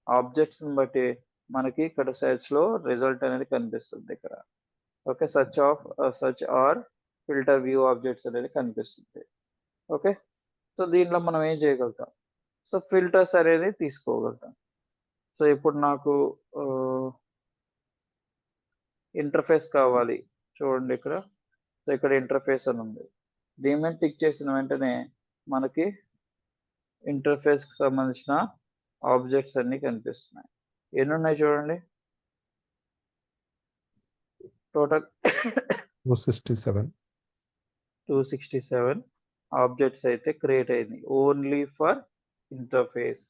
ఆబ్జెక్ట్స్‌ని బట్టి మనకి ఇక్కడ సెర్చ్‌లో రిజల్ట్ అనేది కనిపిస్తుంది ఇక్కడ. Okay. Search are filter view objects అనేది కనిపిస్తుంది. ఓకే. సో దీంట్లో మనం ఏం చేయగలుగుతాం? సో ఫిల్టర్స్ అనేది తీసుకోగలుగుతాం. సో ఇప్పుడు నాకు ఇంటర్ఫేస్ కావాలి. చూడండి ఇక్కడ. సో ఇక్కడ ఇంటర్ఫేస్ అని ఉంది. దీని మీద టిక్ చేసిన వెంటనే మనకి ఇంటర్ఫేస్‌కి సంబంధించిన ఆబ్జెక్ట్స్ అన్ని కనిపిస్తున్నాయి. ఎన్ని ఉన్నాయి చూడండి, టోటల్ 267. 267 ఆబ్జెక్ట్స్ అయితే క్రియేట్ అయింది only for interface.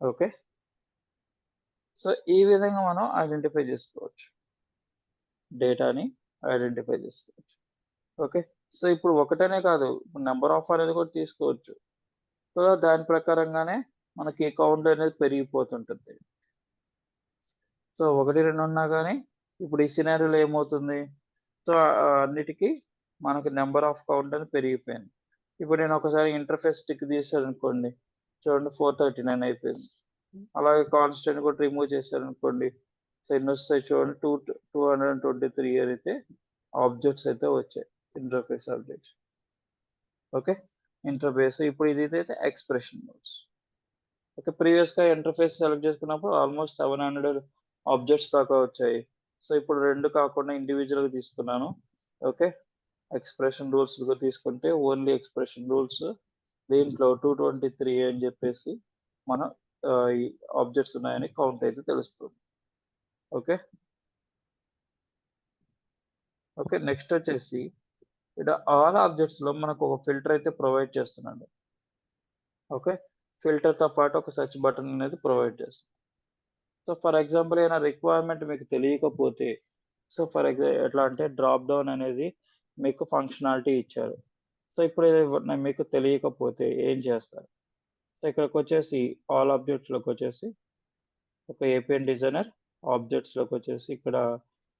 Okay, so ఈ విధంగా మనం ఐడెంటిఫై చేసుకోవచ్చు, డేటాని ఐడెంటిఫై చేసుకోవచ్చు. ఓకే, సో ఇప్పుడు ఒకటనే కాదు, నెంబర్ ఆఫ్ అనేది కూడా తీసుకోవచ్చు. సో దాని ప్రకారంగానే మనకి కౌంట్ అనేది పెరిగిపోతుంటుంది. సో 1, 2 ఉన్నా కానీ ఇప్పుడు ఈ సినారియోలో ఏమవుతుంది, సో అన్నిటికీ మనకి నెంబర్ ఆఫ్ కౌంట్ అనేది పెరిగిపోయింది. ఇప్పుడు నేను ఒకసారి ఇంటర్ఫేస్ టిక్ తీసాను అనుకోండి, చూడండి 439 అయిపోయింది. అలాగే కాన్స్టెంట్ కూడా రిమూవ్ చేశారు అనుకోండి, సో ఎన్ని వస్తాయి చూడండి, 223 అయితే ఆబ్జెక్ట్స్ అయితే వచ్చాయి, ఇంటర్ఫేస్ ఆబ్జెక్ట్స్. Okay, interface. ఇప్పుడు ఇది అయితే ఎక్స్ప్రెషన్ మోడ్స్. ఓకే, ప్రీవియస్గా ఇంటర్ఫేస్ సెలెక్ట్ చేసుకున్నప్పుడు ఆల్మోస్ట్ 700 ఆబ్జెక్ట్స్ దాకా వచ్చాయి. సో ఇప్పుడు 2 కాకుండా ఇండివిజువల్గా తీసుకున్నాను. ఓకే, ఎక్స్ప్రెషన్ రూల్స్ తీసుకుంటే ఓన్లీ ఎక్స్ప్రెషన్ రూల్స్ దీంట్లో 223 అని చెప్పేసి మనం ఈ ఆబ్జెక్ట్స్ ఉన్నాయని కౌంట్ అయితే తెలుస్తుంది. ఓకే, ఓకే, నెక్స్ట్ వచ్చేసి ఇక్కడ ఆల్ ఆబ్జెక్ట్స్లో మనకు ఒక ఫిల్టర్ అయితే ప్రొవైడ్ చేస్తున్నాడు. ఓకే, ఫిల్టర్తో పాటు ఒక సెర్చ్ బటన్ అనేది ప్రొవైడ్ చేస్తుంది. సో ఫర్ ఎగ్జాంపుల్ ఏమైనా రిక్వైర్మెంట్ మీకు తెలియకపోతే, సో ఫర్ ఎట్లా అంటే డ్రాప్ డౌన్ అనేది మీకు ఫంక్షనాలిటీ ఇచ్చారు. సో ఇప్పుడు ఇది మీకు తెలియకపోతే ఏం చేస్తారు, సో ఇక్కడికి వచ్చేసి ఆల్ ఆబ్జెక్ట్స్లోకి వచ్చేసి ఒక ఏపీఎన్ డిజైనర్ ఆబ్జెక్ట్స్లోకి వచ్చేసి ఇక్కడ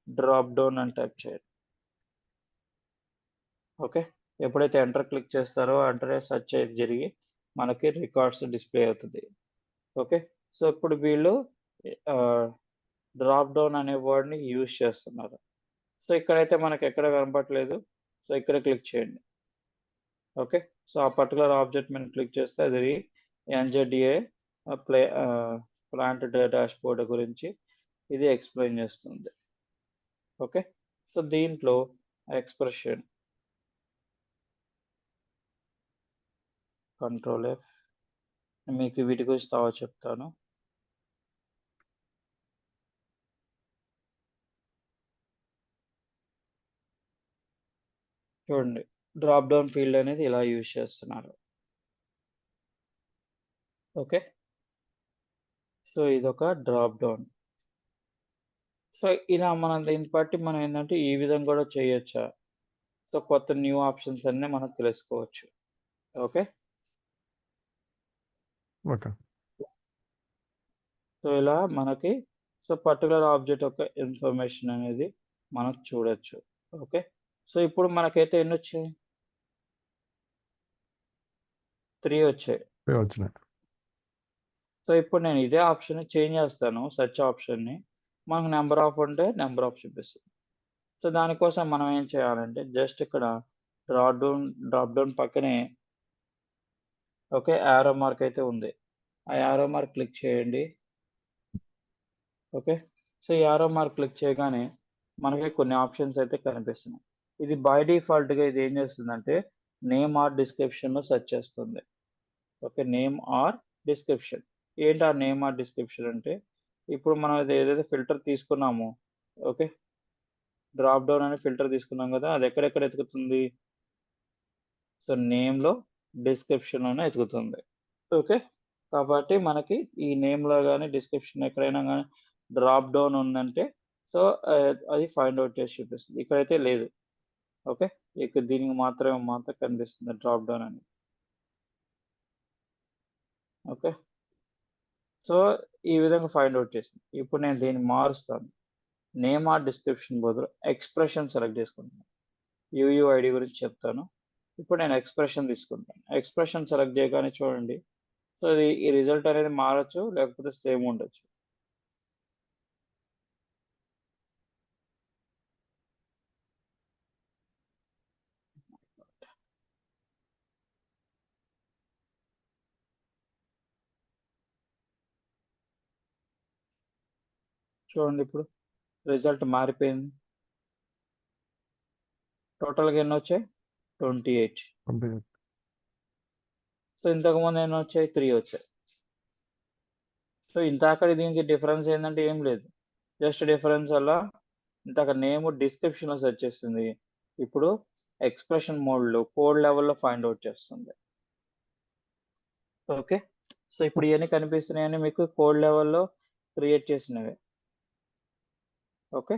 డ్రాప్ డౌన్ అని టైప్ చేయాలి. ఓకే, ఎప్పుడైతే ఎంటర్ క్లిక్ చేస్తారో వెంటనే సెర్చ్ అయితే జరిగి మనకి రికార్డ్స్ డిస్ప్లే అవుతుంది. ఓకే, సో ఇప్పుడు వీళ్ళు డ్రాప్ డౌన్ అనే వర్డ్ని యూజ్ చేస్తున్నారు. సో ఇక్కడైతే మనకి ఎక్కడ కనపట్లేదు, సో ఇక్కడ క్లిక్ చేయండి. ఓకే, సో ఆ పర్టికులర్ ఆబ్జెక్ట్ మీద క్లిక్ చేస్తే అది ఎన్జెడిఏ ప్లాంట్ డాష్ బోర్డ్ గురించి ఇది ఎక్స్ప్లెయిన్ చేస్తుంది. ఓకే, సో దీంట్లో ఎక్స్ప్రెషన్ కంట్రోల్ F, మీకు వీటి గురించి తర్వాత చెప్తాను. చూడండి, డ్రాప్ డౌన్ ఫీల్డ్ అనేది ఇలా యూజ్ చేస్తున్నారు. ఓకే, సో ఇదొక డ్రాప్ డౌన్. సో ఇలా మనం దీన్ని బట్టి మనం ఏంటంటే ఈ విధంగా కూడా చేయొచ్చా, సో కొత్త న్యూ ఆప్షన్స్ అన్నీ మనం తెలుసుకోవచ్చు. Okay, okay. సో ఇలా మనకి సో పర్టికులర్ ఆబ్జెక్ట్ యొక్క ఇన్ఫర్మేషన్ అనేది మనం చూడొచ్చు. ఓకే, సో ఇప్పుడు మనకైతే ఎన్ని వచ్చాయి, 3 వచ్చాయి. వచ్చినాయి. సో ఇప్పుడు నేను ఇదే ఆప్షన్ చేంజ్ చేస్తాను, సెర్చ్ ఆప్షన్ని. మనకు నెంబర్ ఆఫ్ ఉంటే నెంబర్ ఆఫ్ చూపిస్తుంది. సో దానికోసం మనం ఏం చేయాలంటే జస్ట్ ఇక్కడ డ్రాప్ డౌన్ పక్కనే ఓకే యారో మార్క్ అయితే ఉంది, ఆ యారో మార్క్ క్లిక్ చేయండి. ఓకే, సో ఈ యారో మార్క్ క్లిక్ చేయగానే మనకి కొన్ని ఆప్షన్స్ అయితే కనిపిస్తున్నాయి. ఇది బై డిఫాల్ట్గా ఇది ఏం చేస్తుందంటే నేమ్ ఆర్ డిస్క్రిప్షన్లో సెర్చ్ చేస్తుంది. Okay, name or description. ఏంటి ఆ నేమ్ ఆర్ డిస్క్రిప్షన్ అంటే ఇప్పుడు మనం ఏదైతే ఫిల్టర్ తీసుకున్నామో, ఓకే డ్రాప్ డౌన్ అనే ఫిల్టర్ తీసుకున్నాం కదా, అది ఎక్కడెక్కడ ఎతుకుతుంది, సో నేమ్లో డిస్క్రిప్షన్లోనే ఎతుకుతుంది. ఓకే, కాబట్టి మనకి ఈ నేమ్లో కానీ డిస్క్రిప్షన్ ఎక్కడైనా కానీ డ్రాప్ డౌన్ ఉందంటే సో అది ఫైండ్ అవుట్ చేసి చూపిస్తుంది. ఇక్కడైతే లేదు. ఓకే, ఇక్కడ దీనికి మాత్రం కనిపిస్తుంది డ్రాప్ డౌన్ అని. ఓకే, సో ఈ విధంగా ఫైండ్ అవుట్ చేసింది. ఇప్పుడు నేను దీన్ని మారుస్తాను, నేమ్ ఆర్ డిస్క్రిప్షన్ బదులు ఎక్స్ప్రెషన్ సెలెక్ట్ చేసుకుంటాను. యూఐడి గురించి చెప్తాను. ఇప్పుడు నేను ఎక్స్ప్రెషన్ తీసుకుంటాను. ఎక్స్ప్రెషన్ సెలెక్ట్ చేయగానే చూడండి, సో ఈ రిజల్ట్ అనేది మారచ్చు, లేకపోతే సేమ్ ఉండొచ్చు. చూడండి, ఇప్పుడు రిజల్ట్ మారిపోయింది. టోటల్గా ఎన్ని వచ్చాయి, 28. సో ఇంతకుముందు ఎన్ని వచ్చాయి, 3 వచ్చాయి. సో ఇందాక దీనికి డిఫరెన్స్ ఏంటంటే ఏం లేదు. జస్ట్ డిఫరెన్స్ వల్ల ఇందాక నేమ్ డిస్క్రిప్షన్‌లో సెర్చ్ చేస్తుంది. ఇప్పుడు ఎక్స్‌ప్రెషన్ మోడ్‌లో కోడ్ లెవెల్‌లో ఫైండ్ ఔట్ చేస్తుంది. ఓకే. సో ఇప్పుడు ఇయన్నీ కనిపిస్తున్నాయని మీకు కోడ్ లెవెల్‌లో క్రియేట్ చేసినవే. Okay.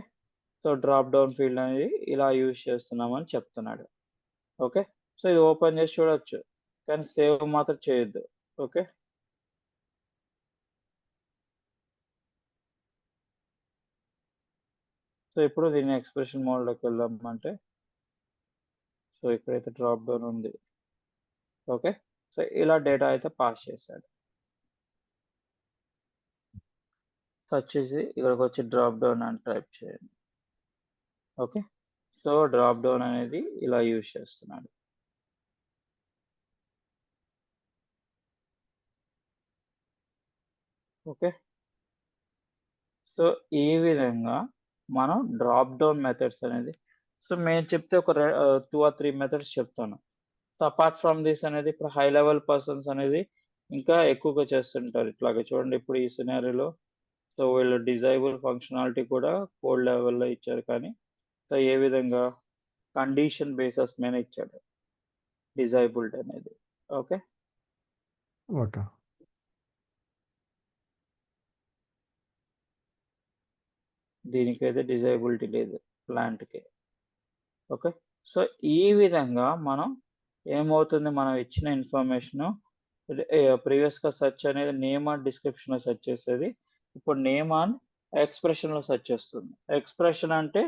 So drop down field అనేది ఇలా యూజ్ చేస్తున్నామని చెప్తున్నాడు. ఓకే. సో ఇది ఓపెన్ చేసి చూడొచ్చు. కానీ సేవ్ మాత్రం చేయొద్దు. ఓకే. సో ఇప్పుడు దీన్ని ఎక్స్‌ప్రెషన్ మోడ్‌లోకి వెళ్దామంటే సో ఇక్కడైతే డ్రాప్ డౌన్ ఉంది. ఓకే. సో ఇలా డేటా అయితే పాస్ చేశాడు. సెర్చ్ చేసి ఇక్కడికొచ్చి డ్రాప్ డౌన్ అని టైప్ చేయండి. ఓకే. సో డ్రాప్ డౌన్ అనేది ఇలా యూజ్ చేస్తున్నాడు. ఓకే. సో ఈ విధంగా మనం డ్రాప్ డౌన్ మెథడ్స్ అనేది సో మేము చెప్తే ఒక 2 ఆర్ 3 మెథడ్స్ చెప్తాను. సో అపార్ట్ ఫ్రమ్ దిస్ అనేది ఇప్పుడు హై లెవెల్ పర్సన్స్ అనేది ఇంకా ఎక్కువగా చేస్తుంటారు. ఇట్లాగే చూడండి ఇప్పుడు ఈ సినారియోలో సో వీళ్ళు డిజైబుల్ ఫంక్షనాలిటీ కూడా కోడ్ లెవెల్‌లో ఇచ్చారు కానీ సో ఏ విధంగా కండిషన్ బేసెస్ మీద ఇచ్చాడు. డిజైబుల్డ్ అనేది. ఓకే. ఓకే. దీనికైతే డిజైబిలిటీ లేదు ప్లాంట్‌కి. ఓకే. సో ఈ విధంగా మనం ఏమవుతుంది మనం ఇచ్చిన ఇన్ఫర్మేషను ప్రీవియస్‌గా సెర్చ్ అనేది నేమ్ ఆర్ డిస్క్రిప్షన్‌లో సెర్చ్ చేసేది. ఇప్పుడు నేమ్ ఆన్ ఎక్స్‌ప్రెషన్‌లో సెర్చ్ చేస్తుంది. ఎక్స్‌ప్రెషన్ అంటే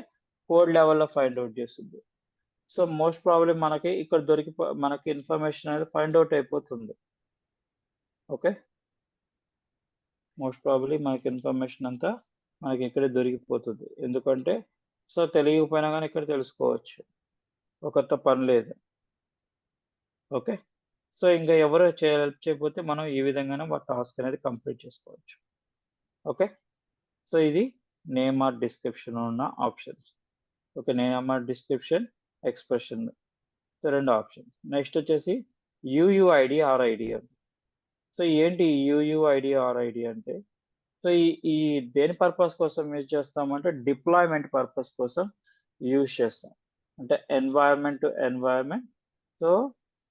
కోడ్ లెవెల్‌లో ఫైండ్ ఔట్ చేస్తుంది. సో మోస్ట్ ప్రాబబ్లీ మనకి ఇక్కడ మనకి ఇన్ఫర్మేషన్ అనేది ఫైండ్ ఔట్ అయిపోతుంది. ఓకే. మోస్ట్ ప్రాబబ్లీ మనకి ఇన్ఫర్మేషన్ అంతా మనకి ఇక్కడే దొరికిపోతుంది. ఎందుకంటే సో తెలియకపోయినా గాని ఇక్కడ తెలుసుకోవచ్చు. ఒకరితో పని లేదు. ఓకే. సో ఇంక ఎవరు హెల్ప్ చేయకపోతే మనం ఈ విధంగానే టాస్క్ అనేది కంప్లీట్ చేసుకోవచ్చు. ఓకే. సో ఇది నేమ్ ఆర్ డిస్క్రిప్షన్ ఉన్న options. Okay. Name or description, expression. So 2 options. Next వచ్చేసి యూయూఐడీ ఆర్ ఐడీ అని. సో ఏంటి యూయూఐడీ ఆర్ ఐడీ అంటే సో ఈ ఈ దేని పర్పస్ కోసం యూజ్ చేస్తామంటే డిప్లాయ్‌మెంట్ పర్పస్ కోసం యూజ్ చేస్తాం. అంటే ఎన్వైర్న్‌మెంట్ టు ఎన్వైర్న్‌మెంట్ సో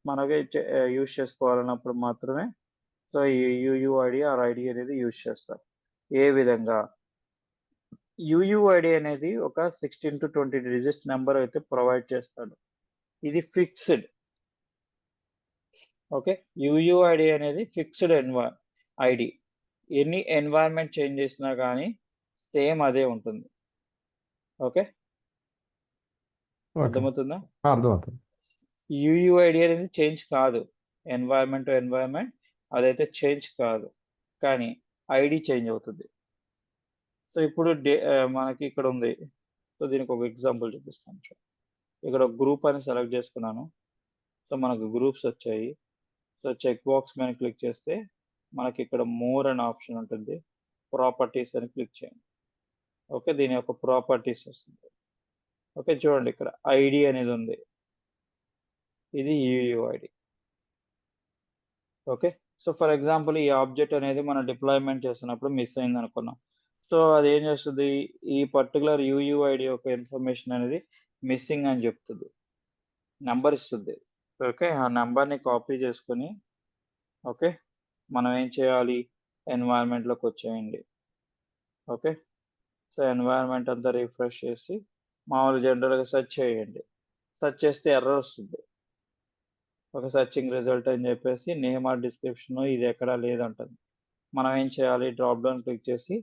మనకి యూజ్ చేసుకోవాలన్నప్పుడు మాత్రమే సో ఈ యూయూఐడీ ఆర్ ఐడీ అనేది యూజ్ చేస్తాం. ఏ విధంగా? యూయూఐడీ అనేది ఒక 16-20 డిజిట్స్ నంబర్ అయితే ప్రొవైడ్ చేస్తాడు. ఇది ఫిక్స్‌డ్. ఓకే. యూయూఐడీ అనేది ఫిక్స్‌డ్ ఐడీ. ఎన్ని ఎన్వైర్న్‌మెంట్ చేంజ్ చేసినా గానీ సేమ్ అదే ఉంటుంది. ఓకే. ఓకే. అర్థమవుతుందా? అర్థమవుతుంది. యూయూఐడీ అనేది చేంజ్ కాదు. ఎన్వైర్న్‌మెంట్ టు ఎన్వైర్న్‌మెంట్ అదైతే చేంజ్ కాదు. కానీ ఐడీ చేంజ్ అవుతుంది. సో ఇప్పుడు మనకి ఇక్కడ ఉంది. సో దీనికి ఒక ఎగ్జాంపుల్ చూపిస్తాను చూడండి. ఇక్కడ గ్రూప్ అని సెలెక్ట్ చేసుకున్నాను. సో మనకు గ్రూప్స్ వచ్చాయి. సో చెక్ బాక్స్ మీద క్లిక్ చేస్తే మనకి ఇక్కడ మోర్ అనే ఆప్షన్ ఉంటుంది. ప్రాపర్టీస్ అని క్లిక్ చేయండి. ఓకే. దీని యొక్క ప్రాపర్టీస్ వస్తుంది. ఓకే. చూడండి ఇక్కడ ఐడీ అనేది ఉంది. ఇది యూయూఐడీ. ఓకే. సో ఫర్ ఎగ్జాంపుల్ ఈ ఆబ్జెక్ట్ అనేది మనం డిప్లాయ్‌మెంట్ చేస్తున్నప్పుడు మిస్ అయిందనుకున్నాం. సో అదేం చేస్తది? ఈ పర్టిక్యులర్ యూయూఐడీ యొక్క ఇన్ఫర్మేషన్ అనేది మిస్సింగ్ అని చెప్తది. నంబర్ ఇస్తుంది. ఓకే. ఆ నంబర్‌ని కాపీ చేసుకొని ఓకే. మనం ఏం చేయాలి? ఎన్వైర్న్‌మెంట్‌లోకొచ్చేయండి. ఓకే. సో ఎన్వైర్న్‌మెంట్ అంతా రిఫ్రెష్ చేసి మామూలు జనరల్‌గా సెర్చ్ చేయండి. సెర్చ్ చేస్తే ఎర్రర్ వస్తుంది. ఒక సెర్చింగ్ రిజల్ట్ అని చెప్పేసి నేమ్ ఆర్ డిస్క్రిప్షన్ ఇది ఎక్కడా లేదంటది. మనం ఏం చేయాలి? డ్రాప్ డౌన్ క్లిక్ చేసి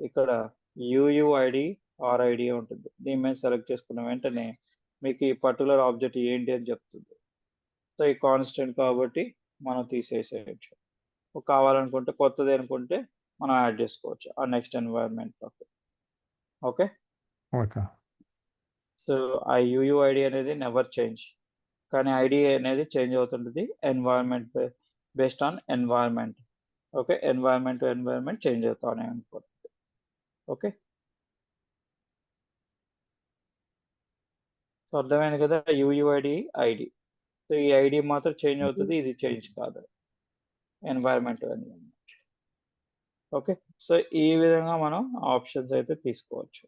ఇక్కడ యూయూఐడీ ఆర్ ఐడీ ఉంటుంది. దీని మీద సెలెక్ట్ చేసుకున్న వెంటనే మీకు ఈ పర్టిక్యులర్ ఆబ్జెక్ట్ ఏంటి అని చెప్తుంది. సో ఈ కాన్స్టెంట్ కాబట్టి మనం తీసేసేయొచ్చు. కావాలనుకుంటే కొత్తది అనుకుంటే మనం యాడ్ చేసుకోవచ్చు. ఆ నెక్స్ట్ ఎన్వైర్న్‌మెంట్‌లోకి. ఓకే. ఓకే. సో ఆ యూయూఐడీ అనేది నెవర్ చేంజ్. కానీ ఐడీ అనేది చేంజ్ అవుతుంటది. Environment based on environment. Okay. Environment to environment change అవుతానే ఉంటుంది. ఓకే. సో అర్థమైంది కదా! UUID, ID. సో ఈ ఐడీ మాత్రం చేంజ్ అవుతది. ఇది చేంజ్ కాదు. Environment to environment. Okay. So, ఈ విధంగా మనం ఆప్షన్స్ అయితే తీసుకోవచ్చు.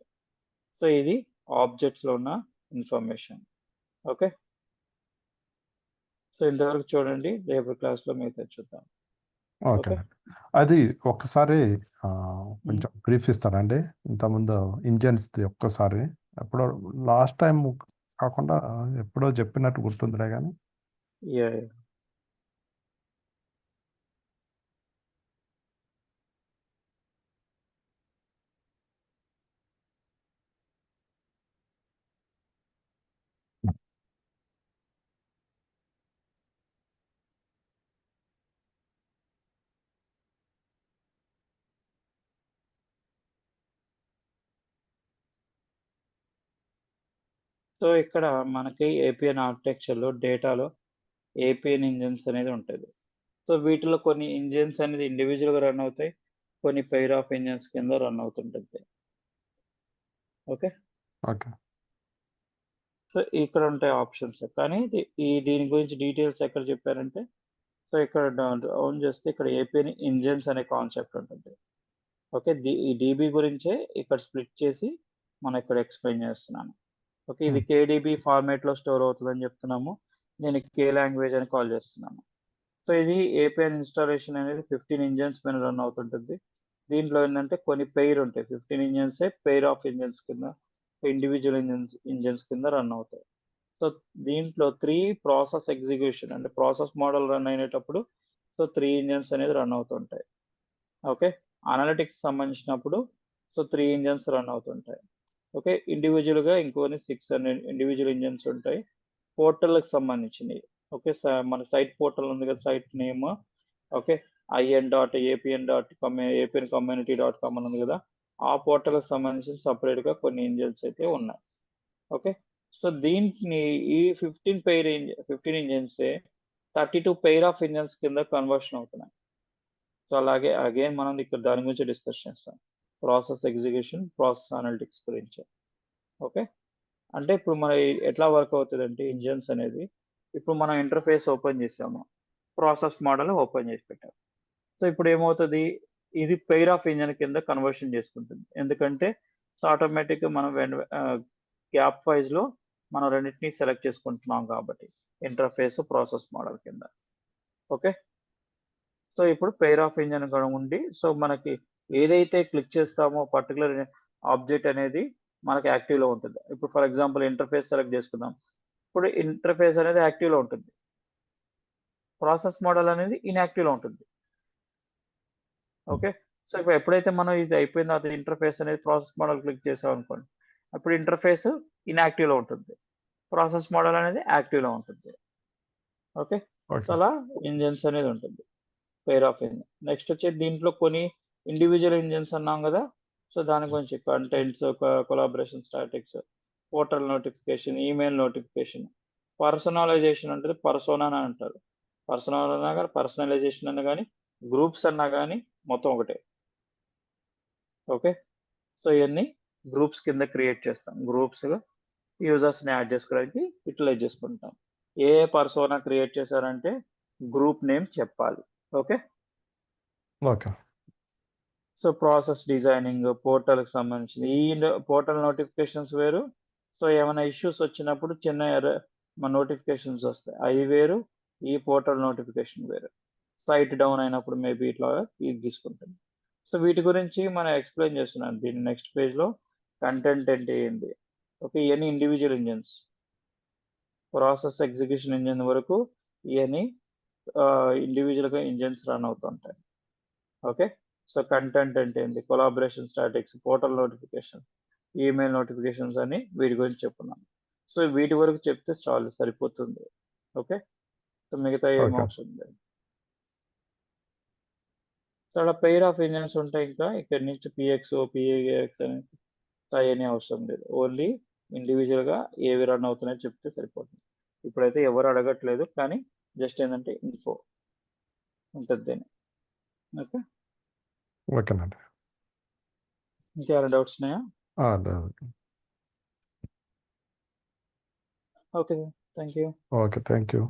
సో, ఇది ఆబ్జెక్ట్స్‌లో ఉన్న ఇన్ఫర్మేషన్. ఓకే. సో, ఇంతవరకు చూడండి. రేపటి క్లాస్‌లో మిగతాది చూద్దాం. ఓకే. ఓకేనండి. అది ఒక్కసారి హ్మ్. కొంచెం బ్రీఫ్ ఇస్తారండి? ఇంతకుముందు ఇంజిన్స్‌ది ఒక్కసారి. ఎప్పుడో లాస్ట్ టైమ్ కాకుండా ఎప్పుడో చెప్పినట్టు గుర్తుందిలే గానీ. యాహ్! యాహ్! సో, ఇక్కడ మనకి ఏపీఎన్ ఆర్కిటెక్చర్‌లో డేటాలో ఏపీఎన్ ఇంజిన్స్ అనేది ఉంటది. సో, వీటిలో కొన్ని ఇంజిన్స్ అనేది ఇండివిడ్యువల్‌గా రన్ అవుతాయి. కొన్ని పెయిర్ ఆఫ్ ఇంజిన్స్ కింద రన్ అవుతుంటది. ఓకే. ఓకే. సో, ఇక్కడ ఉంటాయి ఆప్షన్స్. కానీ దీని గురించి డీటెయిల్స్ ఎక్కడ చెప్పారంటే, సో, ఇక్కడ డౌన్ చేస్తే ఇక్కడ ఏపీఎన్ ఇంజిన్స్ అనే కాన్సెప్ట్ ఉంటుంది. ఓకే. ఈ డీబీ గురించే ఇక్కడ స్ప్లిట్ చేసి మనం ఇక్కడ ఎక్స్‌ప్లెయిన్ చేస్తున్నాను. ఓకే. ఇది హ్మ్. కేడీబీ ఫార్మాట్‌లో స్టోర్ అవుతదని చెప్తున్నాము. నేను కే లాంగ్వేజ్ అని కాల్ చేస్తున్నాను. సో, ఇది ఏపీఎన్ ఇన్‌స్టాలేషన్ అనేది 15 ఇంజిన్స్ పైన రన్ అవుతుంటుంది. దీంట్లో ఏందంటే కొన్ని పెయిర్ ఉంటాయి. 15 ఇంజిన్సే పెయిర్ ఆఫ్ ఇంజిన్స్ కింద, ఇండివిడ్యువల్ ఇంజిన్స్ కింద రన్ అవుతాయి. సో, దీంట్లో 3 ప్రాసెస్ ఎగ్జిక్యూషన్ అంటే ప్రాసెస్ మోడల్ రన్ అయినేటప్పుడు సో, 3 ఇంజిన్స్ అనేది రన్ అవుతుంటాయి. ఓకే. అనలిటిక్స్ సంబంధించినప్పుడు సో, 3 ఇంజిన్స్ రన్ అవుతుంటాయి. ఓకే. ఇండివిడ్యువల్‌గా ఇంకొన్ని 6 ఇండివిడ్యువల్ ఇంజిన్స్ ఉంటాయి. పోర్టల్‌కి సంబంధించినయి. ఓకే. మన సైట్ పోర్టల్ ఉంది కదా! Site name. Okay. APN community dot com అని ఉంది కదా! ఆ పోర్టల్‌కి సంబంధించి సెపరేట్‌గా కొన్ని ఇంజిన్స్ అయితే ఉన్నాయి. ఓకే. సో, దీంట్ని ఈ 15 ఇంజిన్సే 32 పెయిర్ ఆఫ్ ఇంజిన్స్ కింద కన్వర్షన్ అవుతున్నాయి. సో, అలాగే అగైన్ మనం ఇక్కడ దాని గురించి డిస్కస్ చేస్తాం. ప్రాసెస్ ఎగ్జిక్యూషన్, ప్రాసెస్ అనలిటిక్స్ గురించి. ఓకే. అంటే ఇప్పుడు ఎట్లా వర్క్ అవుతదంటే ఇంజిన్స్ అనేది, ఇప్పుడు మనం ఇంటర్ఫేస్ ఓపెన్ చేసాము. ప్రాసెస్ మోడల్ ఓపెన్ చేసి పెట్టాం. సో, ఇప్పుడు ఏమవుతది, ఇది పెయిర్ ఆఫ్ ఇంజిన్ కింద కన్వర్షన్ చేసుకుంటుంది. ఎందుకంటే, సో, ఆటోమేటిక్‌గా మనం గ్యాప్ వైస్‌లో మనం రెండిటిని సెలెక్ట్ చేసుకుంటున్నాం కాబట్టి. ఇంటర్ఫేస్, ప్రాసెస్ మోడల్ కింద. ఓకే. సో, ఇప్పుడు పెయిర్ ఆఫ్ ఇంజిన్ కూడా ఉండి, సో, మనకి ఏదైతే క్లిక్ చేస్తామో పర్టిక్యులర్ ఆబ్జెక్ట్ అనేది మనకి యాక్టివ్‌లో ఉంటుంది. ఇప్పుడు ఫర్ ఎగ్జాంపుల్ ఇంటర్ఫేస్ సెలెక్ట్ చేసుకుందాం. ఇప్పుడు ఇంటర్ఫేస్ అనేది యాక్టివ్‌లో ఉంటుంది. ప్రాసెస్ మోడల్ అనేది ఇన్‌యాక్టివ్‌లో ఉంటుంది. ఓకే. సో, ఇప్పుడు ఎప్పుడైతే మనం ఇది అయిపోయిన తర్వాత ఇంటర్ఫేస్ అనేది ప్రాసెస్ మోడల్ క్లిక్ చేసామనుకోండి. అప్పుడు ఇంటర్ఫేస్ ఇన్‌యాక్టివ్‌లో ఉంటుంది. ప్రాసెస్ మోడల్ అనేది యాక్టివ్‌లో ఉంటుంది. ఓకే. So, okay. అలా ఇంజిన్స్ అనేది ఉంటుంది. Pair of engine. నెక్స్ట్ వచ్చేసి దీంట్లో కొన్ని ఇండివిడ్యువల్ ఇంజిన్స్ అన్నాం గదా! సో, దాని గురించి contents, collaboration statics, portal notification, email notification, personalisation అంటే పర్సోనా అని అంటారు. పర్సనల్ అన్నా గాని, పర్సనలైజేషన్ అన్నా గాని, గ్రూప్స్ అన్నా గాని మొత్తం ఒకటే. ఓకే. సో, ఇయన్నీ గ్రూప్స్ కింద క్రియేట్ చేస్తాం. గ్రూప్స్‌గా యూజర్స్‌ని యాడ్ చేసుకోవడానికి యుటిలైజ్ చేసుకుంటాం. ఏ పర్సోనా క్రియేట్ చేశారంటే గ్రూప్ నేమ్ చెప్పాలి. Okay. Okay. So, process designing, పోర్టల్‌కి సంబంధించింది. పోర్టల్ నోటిఫికేషన్స్ వేరు. సో, ఏమైనా ఇష్యూస్ వచ్చినప్పుడు చిన్న నోటిఫికేషన్స్ వస్తాయి. అయి వేరు. ఈ పోర్టల్ నోటిఫికేషన్ వేరు. సైట్ డౌన్ అయినప్పుడు మేబీ ఇట్లాగా ఇది తీసుకుంటుంది. సో, వీటి గురించి మనం ఎక్స్‌ప్లెయిన్ చేస్తున్నాను. దీని నెక్స్ట్ పేజ్‌లో కంటెంట్ అంటే ఏంది? ఓకే. ఇయన్నీ individual engines. Process execution engine వరకు ఇయన్నీ ఇండివిడ్యువల్‌గా ఇంజిన్స్ రన్ అవుతుంటాయి. ఓకే. సో, కంటెంట్ అంటే ఏంది? Collaboration statics, portal notification, email notifications అని వీటి గురించి చెప్పుకున్నాం. సో, వీటి వరకు చెప్తే చాలు సరిపోతుంది. ఓకే. సో, మిగతాయి ఏం ఓకే. అవసరం లేదు. సో, అలా పెయిర్ ఆఫ్ ఇంజిన్స్ ఉంటాయి ఇంకా. ఇక్కడి నుంచి పీఎక్స్, పీఏఎక్స్ అని అయన్నీ అవసరం లేదు. ఓన్లీ ఇండివిడ్యువల్‌గా ఏవి రన్ అవుతున్నాయో చెప్తే సరిపోతుంది. ఇప్పుడైతే ఎవరు అడగట్లేదు. కానీ జస్ట్ ఏందంటే ఇన్ఫో ఉంటది దీని. ఓకే. ఓకేనండి. ఇంకేమైనా డౌట్స్ ఉన్నాయా? లేదు. Okay. Thank you. Okay. Thank you.